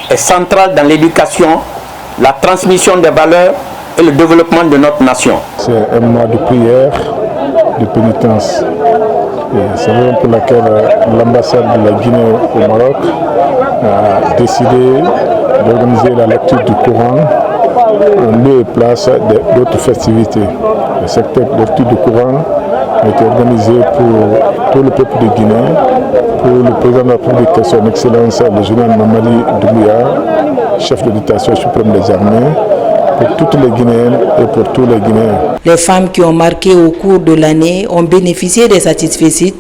Speaker 5: est central dans l'éducation, la transmission des valeurs et le développement de notre nation.
Speaker 28: C'est un mois de prière,
Speaker 6: de pénitence. C'est la raison pour laquelle l'ambassade de la Guinée au Maroc a décidé d'organiser la lecture du Coran en lieu et place d'autres festivités. Le secteur de lecture du Coran a été organisé pour tout le peuple de Guinée, pour le président de la République, son Excellence le général Mamadi Doumbouya, chef de l'état suprême des armées, pour toutes les Guinéennes et pour tous les Guinéens.
Speaker 26: Les femmes qui ont marqué au cours de l'année ont bénéficié des satisfecit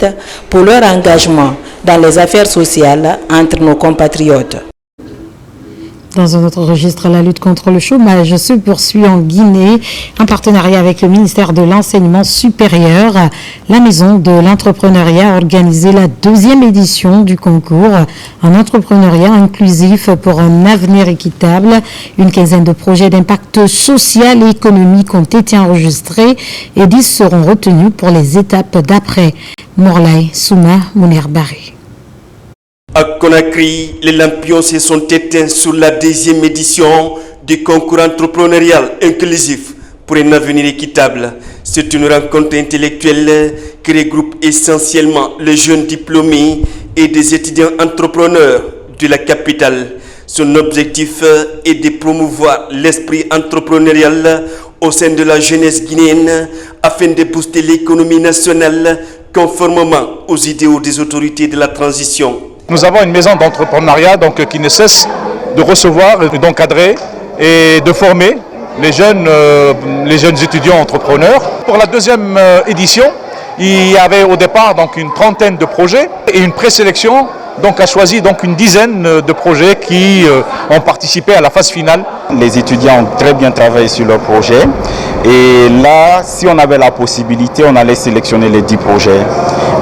Speaker 26: pour leur engagement dans les affaires sociales entre nos compatriotes.
Speaker 1: Dans un autre registre, la lutte contre le chômage se poursuit en Guinée. En partenariat avec le ministère de l'Enseignement supérieur, la Maison de l'Entrepreneuriat a organisé la 2e édition du concours en entrepreneuriat inclusif pour un avenir équitable. Une quinzaine de projets d'impact social et économique ont été enregistrés et 10 seront retenus pour les étapes d'après. Morlaï Souma Mouner-Barré.
Speaker 8: À Conakry, les lampions se sont éteints sur la 2e édition du concours entrepreneurial inclusif pour un avenir équitable. C'est une rencontre intellectuelle qui regroupe essentiellement les jeunes diplômés et des étudiants entrepreneurs de la capitale. Son objectif est de promouvoir l'esprit entrepreneurial au sein de la jeunesse guinéenne afin de booster l'économie nationale conformément aux idéaux des autorités de la transition.
Speaker 9: Nous avons une maison d'entrepreneuriat qui ne cesse de recevoir, d'encadrer et de former les jeunes étudiants entrepreneurs. Pour la 2e édition, il y avait au départ une trentaine de projets et une présélection a choisi une dizaine de projets qui ont participé à la phase finale.
Speaker 10: Les étudiants ont très bien travaillé sur leurs projets et là, si on avait la possibilité, on allait sélectionner les 10 projets.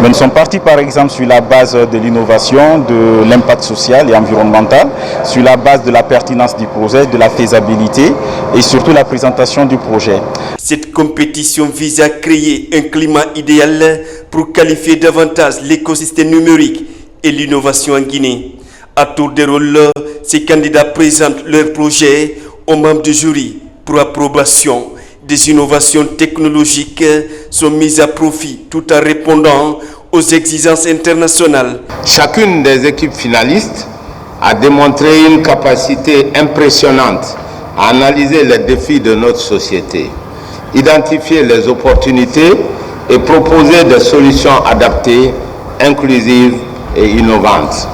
Speaker 10: Mais nous sommes partis par exemple sur la base de l'innovation, de l'impact social et environnemental, sur la base de la pertinence du projet, de la faisabilité et surtout la présentation du projet.
Speaker 8: Cette compétition vise à créer un climat idéal pour qualifier davantage l'écosystème numérique et l'innovation en Guinée. À tour de rôle, ces candidats présentent leurs projets aux membres du jury pour approbation. Des innovations technologiques sont mises à profit tout en répondant aux exigences internationales.
Speaker 11: Chacune des équipes finalistes a démontré une capacité impressionnante à analyser les défis de notre société, identifier les opportunités et proposer des solutions adaptées, inclusives et innovantes.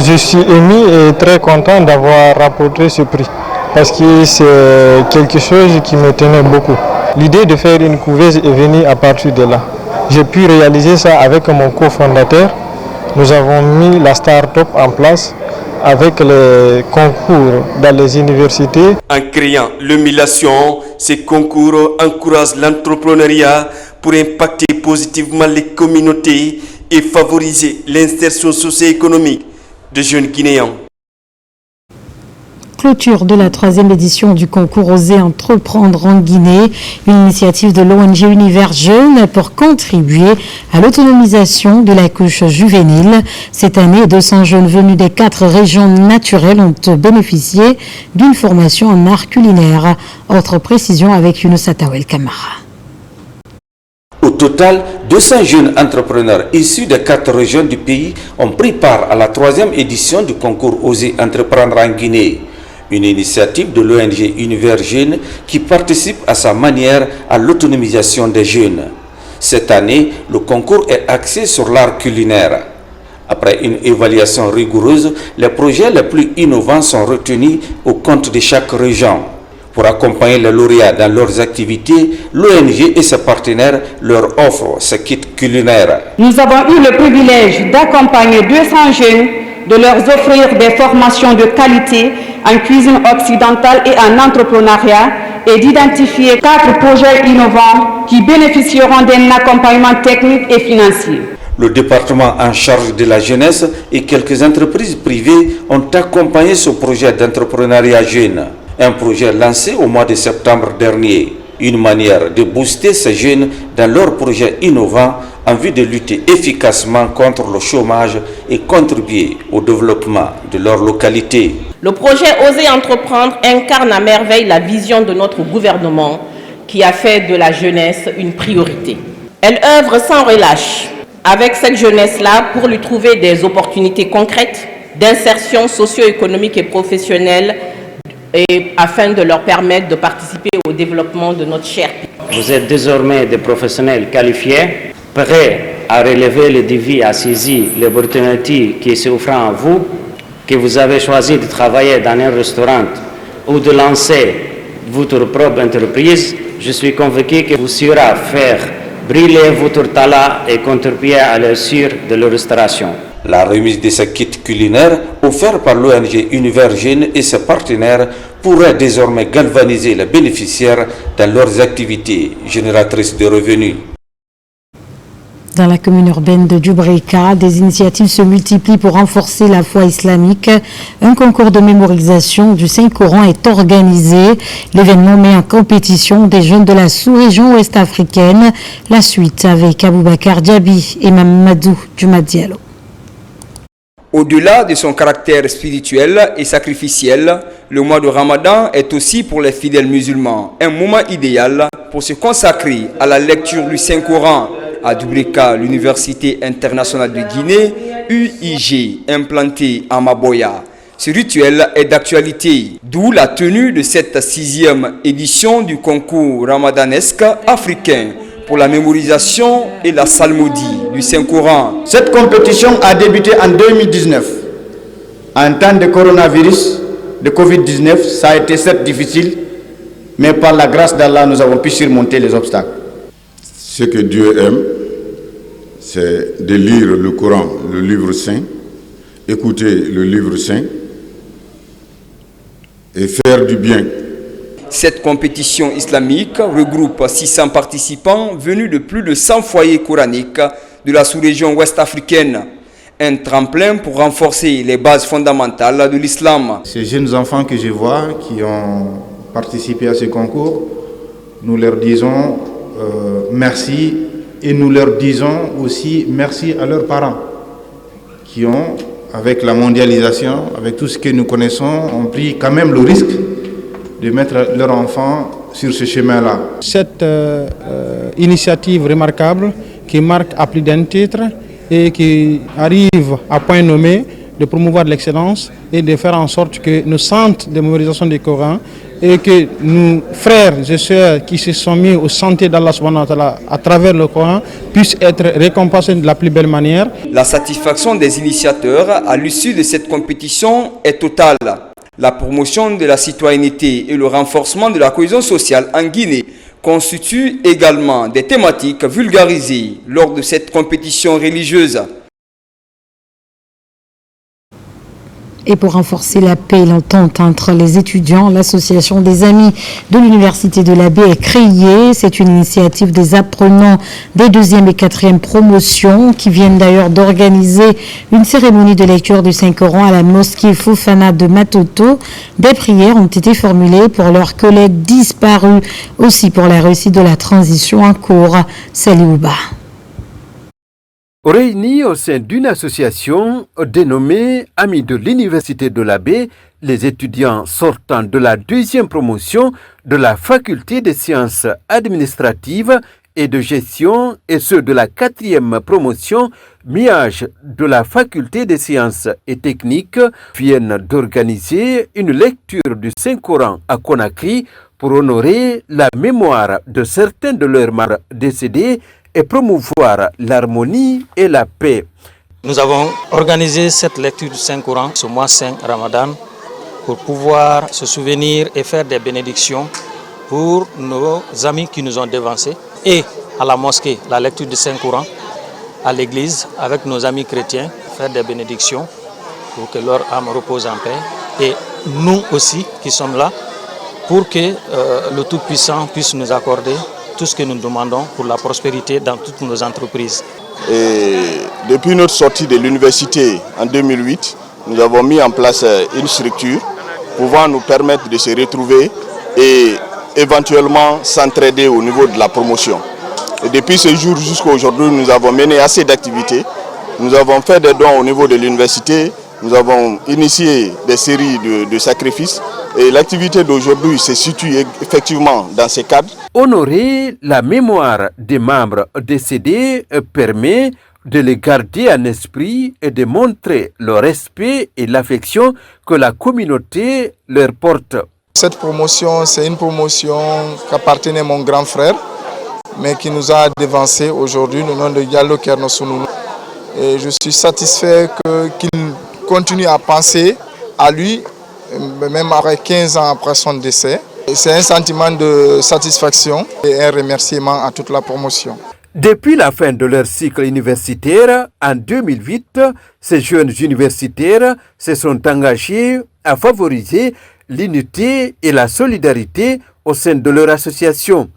Speaker 13: Je suis ému et très content d'avoir rapporté ce prix parce que c'est quelque chose qui me tenait beaucoup. L'idée de faire une couveuse est venue à partir de là. J'ai pu réaliser ça avec mon cofondateur. Nous avons mis la start-up en place avec les concours dans les universités.
Speaker 8: En créant l'émulation, ces concours encouragent l'entrepreneuriat pour impacter positivement les communautés et favoriser l'insertion socio-économique des jeunes Guinéens.
Speaker 1: Clôture de la 3e édition du concours Oser entreprendre en Guinée, une initiative de l'ONG Univers Jeunes pour contribuer à l'autonomisation de la couche juvénile. Cette année, 200 jeunes venus des 4 régions naturelles ont bénéficié d'une formation en art culinaire. Autre précision avec Younous Atawel Kamara.
Speaker 14: Au total, 200 jeunes entrepreneurs issus des 4 régions du pays ont pris part à la 3e édition du concours Oser entreprendre en Guinée. Une initiative de l'ONG Univers Jeunes qui participe à sa manière à l'autonomisation des jeunes. Cette année, le concours est axé sur l'art culinaire. Après une évaluation rigoureuse, les projets les plus innovants sont retenus au compte de chaque région. Pour accompagner les lauréats dans leurs activités, l'ONG et ses partenaires leur offrent ce kit culinaire.
Speaker 28: Nous avons eu le privilège d'accompagner 200 jeunes, de leur offrir des formations de qualité en cuisine occidentale et en entrepreneuriat et d'identifier 4 projets innovants qui bénéficieront d'un accompagnement technique et financier.
Speaker 14: Le département en charge de la jeunesse et quelques entreprises privées ont accompagné ce projet d'entrepreneuriat jeune. Un projet lancé au mois de septembre dernier. Une manière de booster ces jeunes dans leurs projets innovants en vue de lutter efficacement contre le chômage et contribuer au développement de leur localité.
Speaker 17: Le projet Oser entreprendre incarne à merveille la vision de notre gouvernement qui a fait de la jeunesse une priorité.
Speaker 27: Elle œuvre sans relâche avec cette jeunesse-là pour lui trouver des opportunités concrètes d'insertion socio-économique et professionnelle et afin de leur permettre de participer au développement de notre cher pays.
Speaker 12: Vous êtes désormais des professionnels qualifiés, prêts à relever le défi, à saisir l'opportunité qui s'offre à vous, que vous avez choisi de travailler dans un restaurant ou de lancer votre propre entreprise. Je suis convaincu que vous saurez faire briller votre talent et contribuer à l'essor de la restauration.
Speaker 14: La remise de ce kit culinaire offert par l'ONG Univers Jeunes et ses partenaires pourrait désormais galvaniser les bénéficiaires dans leurs activités génératrices de revenus.
Speaker 1: Dans la commune urbaine de Djubreka, des initiatives se multiplient pour renforcer la foi islamique. Un concours de mémorisation du Saint-Coran est organisé. L'événement met en compétition des jeunes de la sous-région ouest africaine. La suite avec Aboubakar Diaby et Mamadou Djumadialo.
Speaker 15: Au-delà de son caractère spirituel et sacrificiel, le mois de Ramadan est aussi pour les fidèles musulmans un moment idéal pour se consacrer à la lecture du Saint-Coran. À Djubreka, l'Université internationale de Guinée, UIG, implantée à Maboya. Ce rituel est d'actualité, d'où la tenue de cette 6e édition du concours ramadanesque africain pour la mémorisation et la psalmodie du Saint-Coran.
Speaker 16: Cette compétition a débuté en 2019. En temps de coronavirus, de Covid-19, ça a été certes difficile, mais par la grâce d'Allah, nous avons pu surmonter les obstacles.
Speaker 18: Ce que Dieu aime, c'est de lire le Coran, le livre saint, écouter le livre saint et faire du bien.
Speaker 15: Cette compétition islamique regroupe 600 participants venus de plus de 100 foyers coraniques de la sous-région ouest africaine. Un tremplin pour renforcer les bases fondamentales de l'islam.
Speaker 16: Ces jeunes enfants que je vois qui ont participé à ce concours, nous leur disons merci et nous leur disons aussi merci à leurs parents qui ont, avec la mondialisation, avec tout ce que nous connaissons, ont pris quand même le risque de mettre leurs enfants sur ce chemin-là.
Speaker 13: Cette initiative remarquable qui marque à plus d'un titre et qui arrive à point nommé de promouvoir l'excellence et de faire en sorte que nos centres de mémorisation du Coran et que nos frères et sœurs qui se sont mis au santé d'Allah subhanahu wa ta'ala à travers le Coran puissent être récompensés de la plus belle manière.
Speaker 15: La satisfaction des initiateurs à l'issue de cette compétition est totale. La promotion de la citoyenneté et le renforcement de la cohésion sociale en Guinée constituent également des thématiques vulgarisées lors de cette compétition religieuse.
Speaker 1: Et pour renforcer la paix et l'entente entre les étudiants, l'association des amis de l'Université de la Baie est créée. C'est une initiative des apprenants des 2e et 4e promotions qui viennent d'ailleurs d'organiser une cérémonie de lecture du Saint-Coran à la mosquée Fofana de Matoto. Des prières ont été formulées pour leurs collègues disparus, aussi pour la réussite de la transition en cours. Saliouba.
Speaker 19: Réunis au sein d'une association dénommée Amis de l'Université de la Baie, les étudiants sortant de la 2e promotion de la Faculté des sciences administratives et de gestion et ceux de la 4e promotion MIAGE de la Faculté des sciences et techniques viennent d'organiser une lecture du Saint-Coran à Conakry pour honorer la mémoire de certains de leurs membres décédés et promouvoir l'harmonie et la paix.
Speaker 20: Nous avons organisé cette lecture du Saint-Coran ce mois saint Ramadan pour pouvoir se souvenir et faire des bénédictions pour nos amis qui nous ont devancés et à la mosquée, la lecture du Saint-Coran, à l'église avec nos amis chrétiens, faire des bénédictions pour que leur âme repose en paix et nous aussi qui sommes là pour que le Tout-Puissant puisse nous accorder tout ce que nous demandons pour la prospérité dans toutes nos entreprises.
Speaker 2: Et depuis notre sortie de l'université en 2008, nous avons mis en place une structure pouvant nous permettre de se retrouver et éventuellement s'entraider au niveau de la promotion. Et depuis ce jour jusqu'à aujourd'hui, nous avons mené assez d'activités. Nous avons fait des dons au niveau de l'université, nous avons initié des séries de sacrifices
Speaker 3: Et l'activité d'aujourd'hui se situe effectivement dans ces cadres.
Speaker 19: Honorer la mémoire des membres décédés permet de les garder en esprit et de montrer le respect et l'affection que la communauté leur porte.
Speaker 6: Cette promotion, c'est une promotion qu'appartenait à mon grand frère, mais qui nous a dévancé aujourd'hui, le nom de Diallo Kernosounou. Et je suis satisfait qu'il continue à penser à lui, même après 15 ans après son décès. C'est un sentiment de satisfaction et un remerciement à toute la promotion.
Speaker 19: Depuis la fin de leur cycle universitaire, en 2008, ces jeunes universitaires se sont engagés à favoriser l'unité et la solidarité au sein de leur association.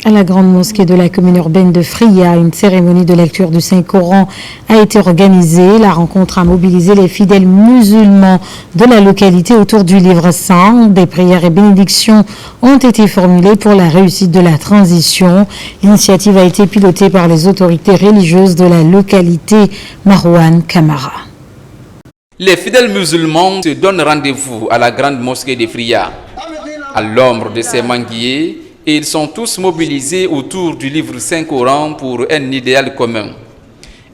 Speaker 1: À la grande mosquée de la commune urbaine de Fria, une cérémonie de lecture du Saint-Coran a été organisée. La rencontre a mobilisé les fidèles musulmans de la localité autour du livre saint. Des prières et bénédictions ont été formulées pour la réussite de la transition. L'initiative a été pilotée par les autorités religieuses de la localité. Marouane Kamara.
Speaker 4: Les fidèles musulmans se donnent rendez-vous à la grande mosquée de Fria. À l'ombre de ces manguiers, et ils sont tous mobilisés autour du livre Saint-Coran pour un idéal commun.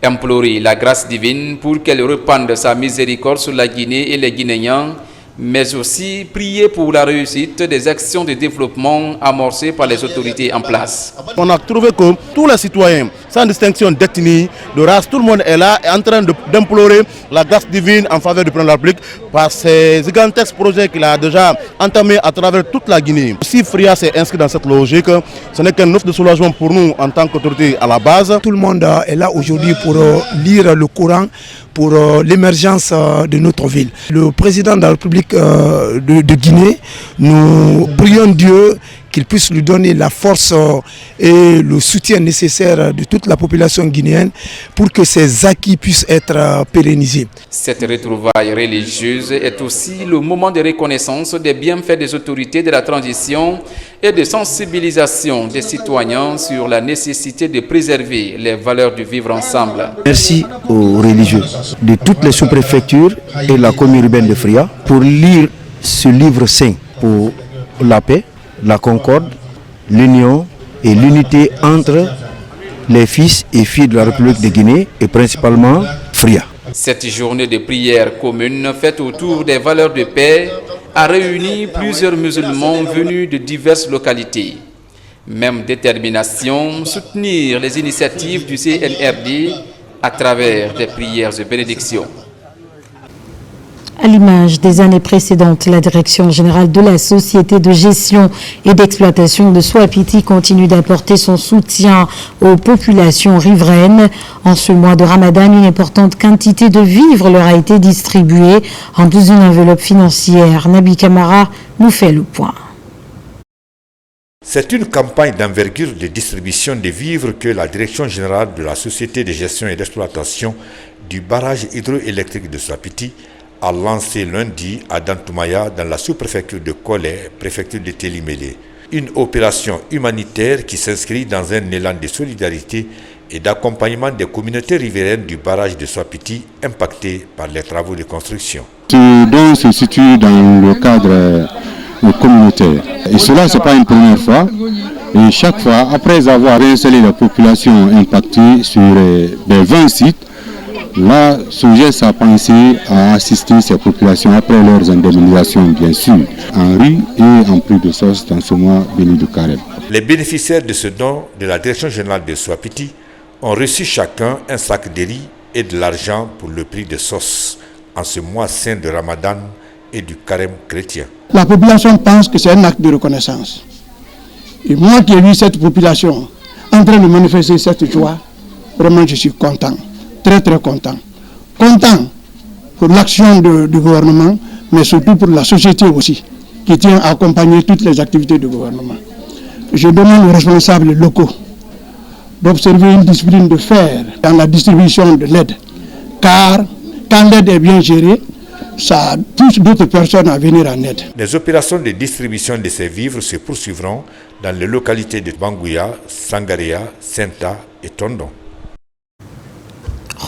Speaker 4: Implorer la grâce divine pour qu'elle répande sa miséricorde sur la Guinée et les Guinéens, mais aussi prier pour la réussite des actions de développement amorcées par les autorités en place.
Speaker 7: On a trouvé que tous les citoyens, sans distinction d'ethnie, de race, tout le monde est là, est en train d'implorer la grâce divine en faveur du président de la République par ces gigantesques projets qu'il a déjà entamés à travers toute la Guinée. Si Fria s'est inscrit dans cette logique, ce n'est qu'un offre de soulagement pour nous en tant qu'autorité à la base.
Speaker 21: Tout le monde est là aujourd'hui pour lire le Coran, pour l'émergence de notre ville. Le président de la République de Guinée, nous prions Dieu qu'il puisse lui donner la force et le soutien nécessaire de toute la population guinéenne pour que ces acquis puissent être pérennisés.
Speaker 4: Cette retrouvaille religieuse est aussi le moment de reconnaissance des bienfaits des autorités de la transition et de sensibilisation des citoyens sur la nécessité de préserver les valeurs du vivre ensemble.
Speaker 22: Merci aux religieux de toutes les sous-préfectures et la commune urbaine de Fria pour lire ce livre saint pour la paix, la concorde, l'union et l'unité entre les fils et filles de la République de Guinée et principalement Fria.
Speaker 4: Cette journée de prière commune faite autour des valeurs de paix a réuni plusieurs musulmans venus de diverses localités. Même détermination, soutenir les initiatives du CNRD à travers des prières et bénédictions.
Speaker 1: À l'image des années précédentes, la Direction générale de la Société de gestion et d'exploitation de Soapiti continue d'apporter son soutien aux populations riveraines. En ce mois de Ramadan, une importante quantité de vivres leur a été distribuée en plus d'une enveloppe financière. Nabi Kamara nous fait le point.
Speaker 23: C'est une campagne d'envergure de distribution des vivres que la Direction générale de la Société de gestion et d'exploitation du barrage hydroélectrique de Soapiti a lancé lundi à Dantoumaya dans la sous-préfecture de Kolé, préfecture de Télimélé. Une opération humanitaire qui s'inscrit dans un élan de solidarité et d'accompagnement des communautés riveraines du barrage de Soapiti impactées par les travaux de construction.
Speaker 24: Ce don se situe dans le cadre communautaire. Et cela, ce n'est pas une première fois. Et chaque fois, après avoir réinstallé la population impactée sur les 20 sites, là, SOGES a pensé à assister ces populations après leurs indemnisations, bien sûr, en riz et en prix de sauce dans ce mois béni de Carême.
Speaker 23: Les bénéficiaires de ce don de la Direction générale de Soapiti ont reçu chacun un sac de riz et de l'argent pour le prix de sauce en ce mois saint de Ramadan et du Carême chrétien.
Speaker 21: La population pense que c'est un acte de reconnaissance. Et moi qui ai vu cette population en train de manifester cette joie, vraiment je suis content. Très très content. Content pour l'action du gouvernement, mais surtout pour la société aussi, qui tient à accompagner toutes les activités du gouvernement. Je demande aux responsables locaux d'observer une discipline de fer dans la distribution de l'aide, car quand l'aide est bien gérée, ça pousse d'autres personnes à venir en aide.
Speaker 23: Les opérations de distribution de ces vivres se poursuivront dans les localités de Bangouya, Sangaria, Senta et Tondon.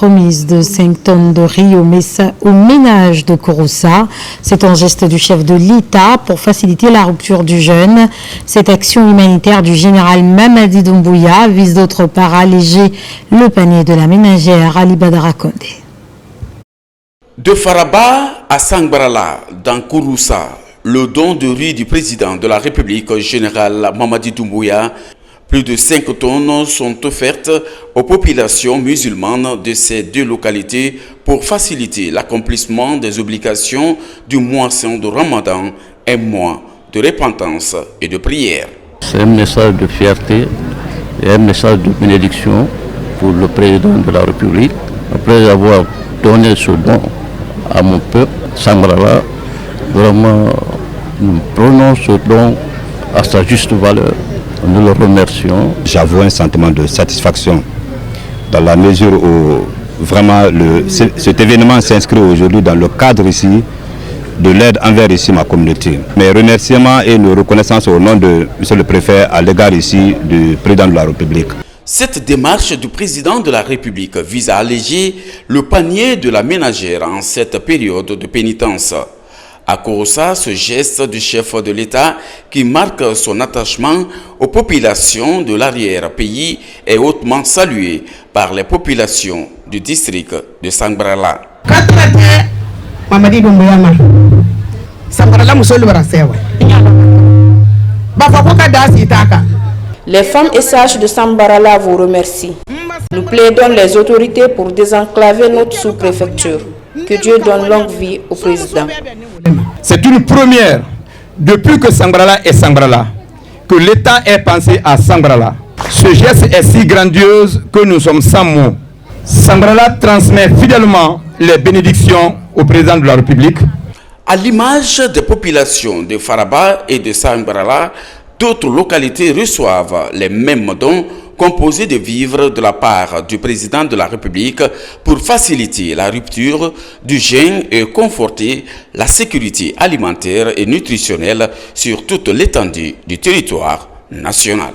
Speaker 1: Remise de 5 tonnes de riz au ménage de Kouroussa. C'est un geste du chef de l'État pour faciliter la rupture du jeûne. Cette action humanitaire du général Mamadi Doumbouya vise d'autre part à alléger le panier de la ménagère Ali Badara Kondé.
Speaker 4: De Faraba à Sangbarala, dans Kouroussa, le don de riz du président de la République, général Mamadi Doumbouya, plus de 5 tonnes sont offertes aux populations musulmanes de ces deux localités pour faciliter l'accomplissement des obligations du moisson de Ramadan, un mois de repentance et de prière.
Speaker 5: C'est un message de fierté et un message de bénédiction pour le président de la République. Après avoir donné ce don à mon peuple, Sangrala, vraiment, nous prenons ce don à sa juste valeur. Nous le remercions.
Speaker 8: J'avoue un sentiment de satisfaction dans la mesure où vraiment cet événement s'inscrit aujourd'hui dans le cadre ici de l'aide envers ici ma communauté. Mes remerciements et nos reconnaissances au nom de M. le Préfet à l'égard ici du Président de la République.
Speaker 4: Cette démarche du président de la République vise à alléger le panier de la ménagère en cette période de pénitence. À Kouroussa, ce geste du chef de l'État qui marque son attachement aux populations de l'arrière-pays est hautement salué par les populations du district de Sangbarala.
Speaker 9: Les femmes et sages de Sambarala vous remercient. Nous plaidons les autorités pour désenclaver notre sous-préfecture. Que Dieu donne longue vie au président.
Speaker 10: C'est une première, depuis que Sangbarala est Sangbarala, que l'État ait pensé à Sangbarala. Ce geste est si grandiose que nous sommes sans mots. Sangbarala transmet fidèlement les bénédictions au président de la République.
Speaker 4: À l'image des populations de Faraba et de Sangbarala, d'autres localités reçoivent les mêmes dons composés de vivres de la part du président de la République pour faciliter la rupture du jeûne et conforter la sécurité alimentaire et nutritionnelle sur toute l'étendue du territoire national.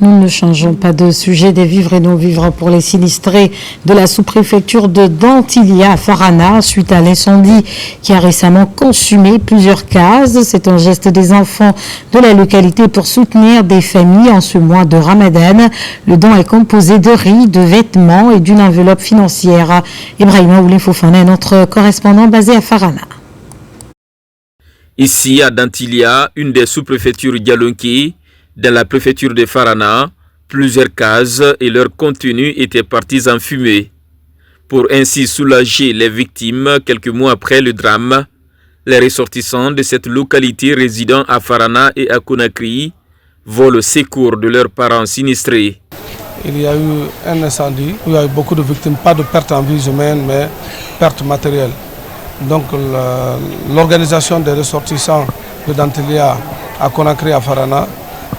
Speaker 1: Nous ne changeons pas de sujet. Des vivres et non-vivres pour les sinistrés de la sous-préfecture de Dantilia à Farana suite à l'incendie qui a récemment consumé plusieurs cases. C'est un geste des enfants de la localité pour soutenir des familles en ce mois de Ramadan. Le don est composé de riz, de vêtements et d'une enveloppe financière. Ibrahima Oulin Fofana, notre correspondant basé à Farana.
Speaker 11: Ici à Dantilia, une des sous-préfectures Dialonki, dans la préfecture de Farana, plusieurs cases et leur contenu étaient partis en fumée. Pour ainsi soulager les victimes quelques mois après le drame, les ressortissants de cette localité résidant à Farana et à Conakry vont le secours de leurs parents sinistrés.
Speaker 25: Il y a eu un incendie où il y a eu beaucoup de victimes, pas de pertes en vie humaine, mais pertes matérielles. Donc l'organisation des ressortissants de Dantilia à Conakry à Farana,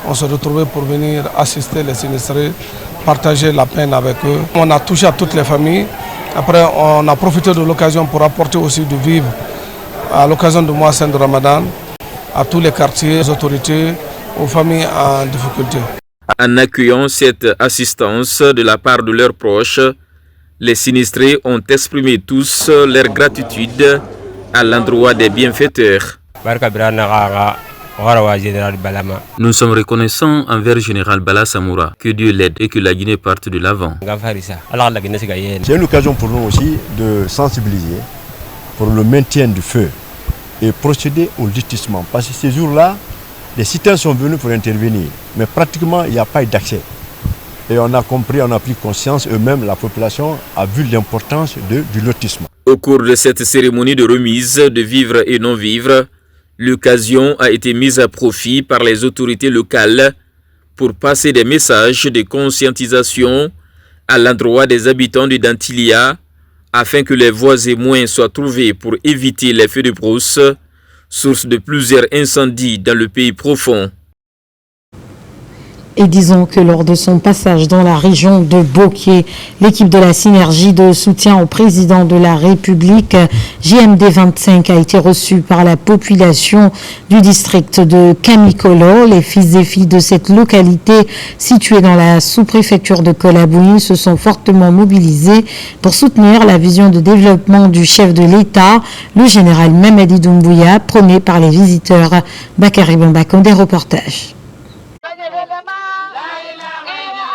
Speaker 25: on se retrouvait pour venir assister les sinistrés, partager la peine avec eux. On a touché à toutes les familles. Après, on a profité de l'occasion pour apporter aussi du vivre à l'occasion du mois saint de Ramadan à tous les quartiers, aux autorités, aux familles en difficulté.
Speaker 11: En accueillant cette assistance de la part de leurs proches, les sinistrés ont exprimé tous leur gratitude à l'endroit des bienfaiteurs.
Speaker 26: Nous sommes reconnaissants envers Général Bala Samoura. Que Dieu l'aide et que la Guinée parte de l'avant.
Speaker 28: C'est une occasion pour nous aussi de sensibiliser pour le maintien du feu et procéder au lotissement. Parce que ces jours-là, les citoyens sont venus pour intervenir, mais pratiquement il n'y a pas eu d'accès. Et on a compris, on a pris conscience, eux-mêmes, la population a vu l'importance du lotissement.
Speaker 11: Au cours de cette cérémonie de remise de vivres et non-vivres, l'occasion a été mise à profit par les autorités locales pour passer des messages de conscientisation à l'endroit des habitants de Dantilia afin que les voies et moyens soient trouvés pour éviter les feux de brousse, source de plusieurs incendies dans le pays profond.
Speaker 1: Et disons que lors de son passage dans la région de Boké, l'équipe de la synergie de soutien au président de la République, JMD 25, a été reçue par la population du district de Kamikolo. Les fils et filles de cette localité située dans la sous-préfecture de Kolabouin se sont fortement mobilisés pour soutenir la vision de développement du chef de l'État, le général Mamadi Doumbouya, prôné par les visiteurs. Bakary Bambakon, des reportages.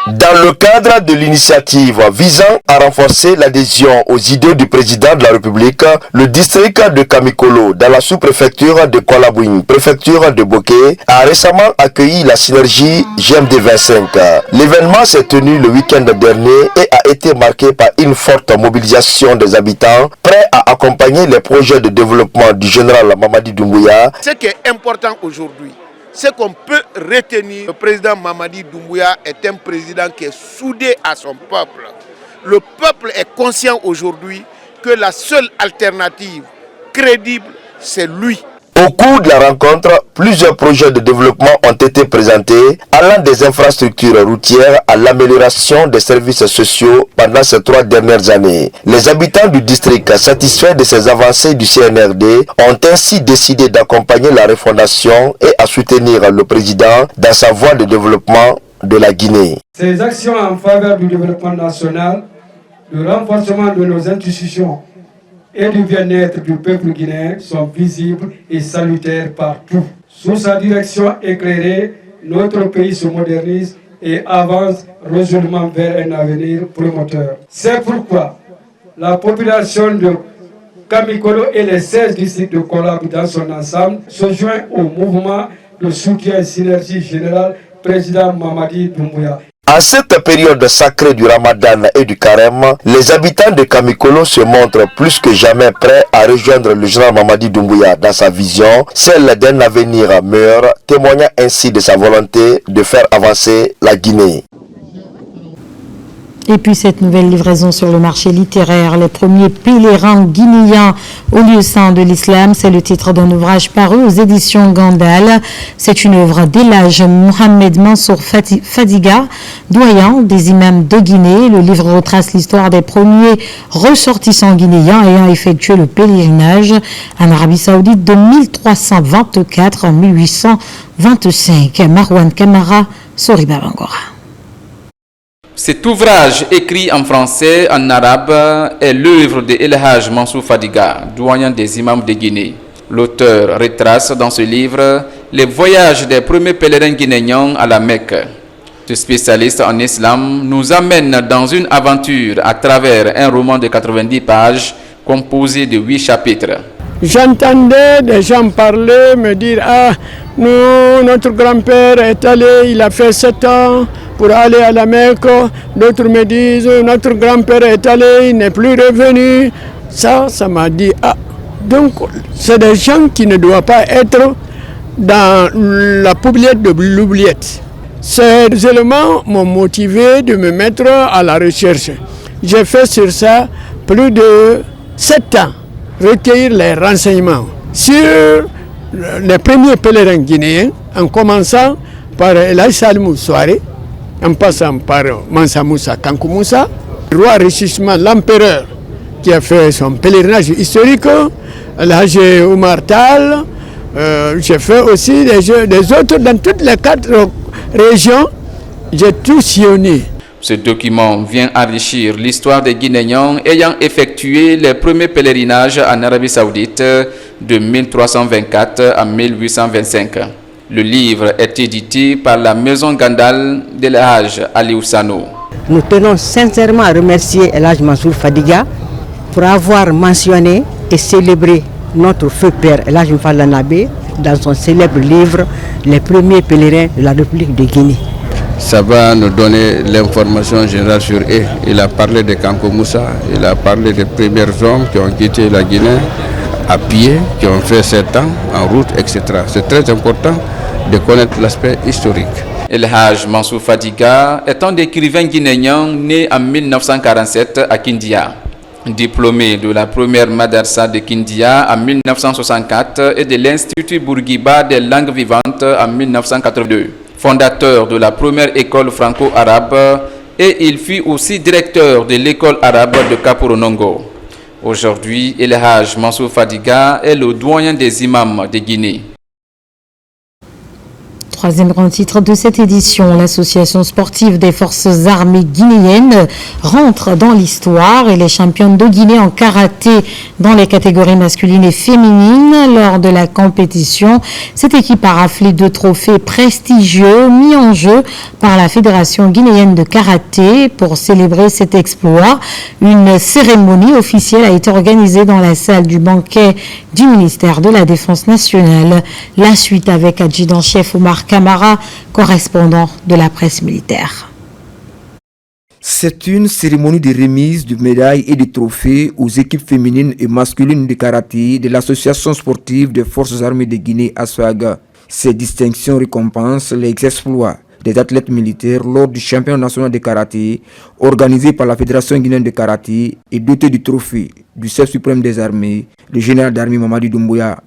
Speaker 12: Dans le cadre de l'initiative visant à renforcer l'adhésion aux idées du président de la République, le district de Kamikolo, dans la sous-préfecture de Kolabouin, préfecture de Boké, a récemment accueilli la synergie JMD 25. L'événement s'est tenu le week-end dernier et a été marqué par une forte mobilisation des habitants, prêts à accompagner les projets de développement du général Mamadi Doumbouya.
Speaker 13: Ce qui est important aujourd'hui, c'est qu'on peut retenir. Le président Mamadi Doumbouya est un président qui est soudé à son peuple. Le peuple est conscient aujourd'hui que la seule alternative crédible, c'est lui.
Speaker 12: Au cours de la rencontre, plusieurs projets de développement ont été présentés, allant des infrastructures routières à l'amélioration des services sociaux pendant ces 3 dernières années. Les habitants du district, satisfaits de ces avancées du CNRD, ont ainsi décidé d'accompagner la refondation et à soutenir le président dans sa voie de développement de la Guinée.
Speaker 14: Ces actions en faveur du développement national, le renforcement de nos institutions et du bien-être du peuple guinéen sont visibles et salutaires partout. Sous sa direction éclairée, notre pays se modernise et avance résolument vers un avenir promoteur. C'est pourquoi la population de Kamikolo et les 16 districts de Kolab dans son ensemble se joint au mouvement de soutien synergie générale président Mamadi Doumbouya.
Speaker 12: En cette période sacrée du Ramadan et du Carême, les habitants de Kamikolo se montrent plus que jamais prêts à rejoindre le général Mamadi Doumbouya dans sa vision, celle d'un avenir meilleur, témoignant ainsi de sa volonté de faire avancer la Guinée.
Speaker 1: Et puis cette nouvelle livraison sur le marché littéraire, les premiers pèlerins guinéens au lieu saint de l'islam, c'est le titre d'un ouvrage paru aux éditions Gandal. C'est une œuvre d'Elhaj Mohamed Mansour Fadiga, doyen des imams de Guinée. Le livre retrace l'histoire des premiers ressortissants guinéens ayant effectué le pèlerinage en Arabie Saoudite de 1324 en 1825. Marwan Kamara, Soriba Bangora.
Speaker 4: Cet ouvrage écrit en français, en arabe, est l'œuvre de Elhaj Mansour Fadiga, doyen des imams de Guinée. L'auteur retrace dans ce livre les voyages des premiers pèlerins guinéens à la Mecque. Ce spécialiste en islam nous amène dans une aventure à travers un roman de 90 pages composé de 8 chapitres.
Speaker 14: J'entendais des gens parler, me dire « Ah, nous, notre grand-père est allé, il a fait 7 ans pour aller à la Mecque. » D'autres me disent « Notre grand-père est allé, il n'est plus revenu. » Ça m'a dit « Ah, donc c'est des gens qui ne doivent pas être dans la poubelle de l'oubliette. » Ces éléments m'ont motivé de me mettre à la recherche. J'ai fait sur ça plus de 7 ans. Recueillir les renseignements sur les premiers pèlerins guinéens, en commençant par Elhaj Salimou Souaré, en passant par Mansa Moussa Kankou Moussa, roi Richissement, l'empereur qui a fait son pèlerinage historique, Elhaj Oumar Tall. J'ai fait aussi des autres dans toutes les 4 régions, j'ai tout sillonné.
Speaker 4: Ce document vient enrichir l'histoire des Guinéens ayant effectué les premiers pèlerinages en Arabie Saoudite de 1324 à 1825. Le livre est édité par la maison Gandal d'Elhaj Aliou Sano.
Speaker 15: Nous tenons sincèrement à remercier Elhaj Mansour Fadiga pour avoir mentionné et célébré notre feu père Elhaj Mfala Nabé dans son célèbre livre « Les premiers pèlerins de la République de Guinée ».
Speaker 5: Ça va nous donner l'information générale sur eux. Il a parlé de Kankou Moussa, il a parlé des premiers hommes qui ont quitté la Guinée à pied, qui ont fait 7 ans en route, etc. C'est très important de connaître l'aspect historique.
Speaker 4: Elhaj Mansour Fadiga est un écrivain guinéen né en 1947 à Kindia. Diplômé de la première Madarsa de Kindia en 1964 et de l'Institut Bourguiba des langues vivantes en 1982. fondateur de la première école franco-arabe, et il fut aussi directeur de l'école arabe de Caporonongo. Aujourd'hui, El Haj Mansour Fadiga est le doyen des imams de Guinée.
Speaker 1: Troisième grand titre de cette édition, l'association sportive des forces armées guinéennes rentre dans l'histoire et les championnes de Guinée en karaté dans les catégories masculines et féminines. Lors de la compétition, cette équipe a raflé 2 trophées prestigieux mis en jeu par la Fédération guinéenne de karaté. Pour célébrer cet exploit, une cérémonie officielle a été organisée dans la salle du banquet du ministère de la Défense nationale. La suite avec adjudant-chef Omar Camara, correspondant de la presse militaire.
Speaker 2: C'est une cérémonie de remise de médailles et de trophées aux équipes féminines et masculines de karaté de l'association sportive des forces armées de Guinée ASFAG. Ces distinctions récompensent les exploits des athlètes militaires lors du championnat national de karaté organisé par la Fédération guinéenne de karaté et doté du trophée du chef suprême des armées, le général d'armée Mamadi Doumbouya.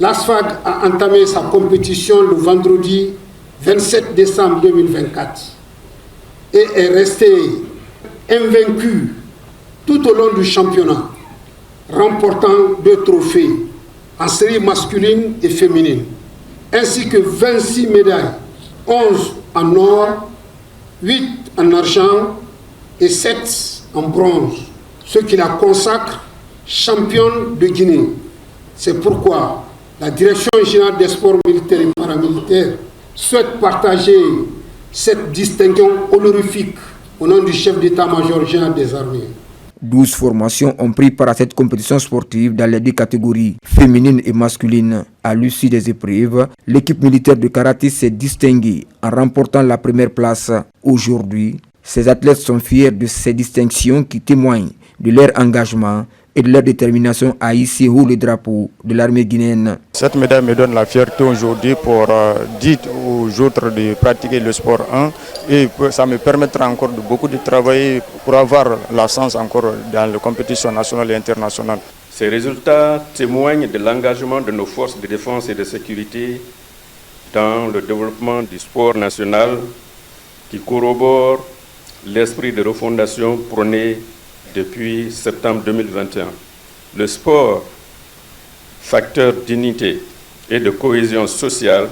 Speaker 3: L'ASFAG a entamé sa compétition le vendredi 27 décembre 2024 et est resté invaincu tout au long du championnat, remportant 2 trophées en série masculine et féminine, ainsi que 26 médailles, 11 en or, 8 en argent et 7 en bronze, ce qui la consacre championne de Guinée. C'est pourquoi la Direction générale des sports militaires et paramilitaires souhaite partager cette distinction honorifique au nom du chef d'état-major général des armées.
Speaker 2: 12 formations ont pris part à cette compétition sportive dans les 2 catégories, féminines et masculines. À l'issue des épreuves, l'équipe militaire de karaté s'est distinguée en remportant la première place. Aujourd'hui, ces athlètes sont fiers de ces distinctions qui témoignent de leur engagement et de leur détermination à hisser haut le drapeau de l'armée guinéenne.
Speaker 6: Cette médaille me donne la fierté aujourd'hui pour dire aux autres de pratiquer le sport 1 et ça me permettra encore de beaucoup de travailler pour avoir la chance encore dans les compétitions nationales et internationales.
Speaker 16: Ces résultats témoignent de l'engagement de nos forces de défense et de sécurité dans le développement du sport national qui corrobore l'esprit de refondation prôné depuis septembre 2021. Le sport, facteur d'unité et de cohésion sociale,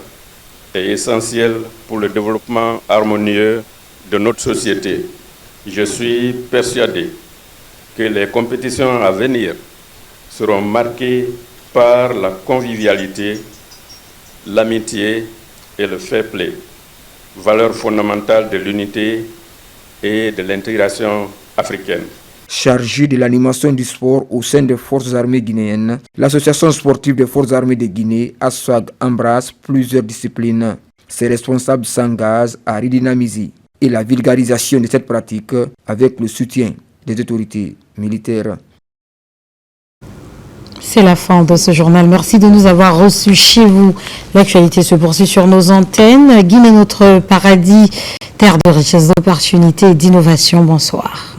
Speaker 16: est essentiel pour le développement harmonieux de notre société. Je suis persuadé que les compétitions à venir seront marquées par la convivialité, l'amitié et le fair play, valeurs fondamentales de l'unité et de l'intégration africaine.
Speaker 2: Chargée de l'animation du sport au sein des forces armées guinéennes, l'association sportive des forces armées de Guinée, ASFAG, embrasse plusieurs disciplines. Ses responsables s'engagent à redynamiser et la vulgarisation de cette pratique avec le soutien des autorités militaires.
Speaker 1: C'est la fin de ce journal. Merci de nous avoir reçus chez vous. L'actualité se poursuit sur nos antennes. Guinée, notre paradis, terre de richesses, d'opportunités et d'innovation. Bonsoir.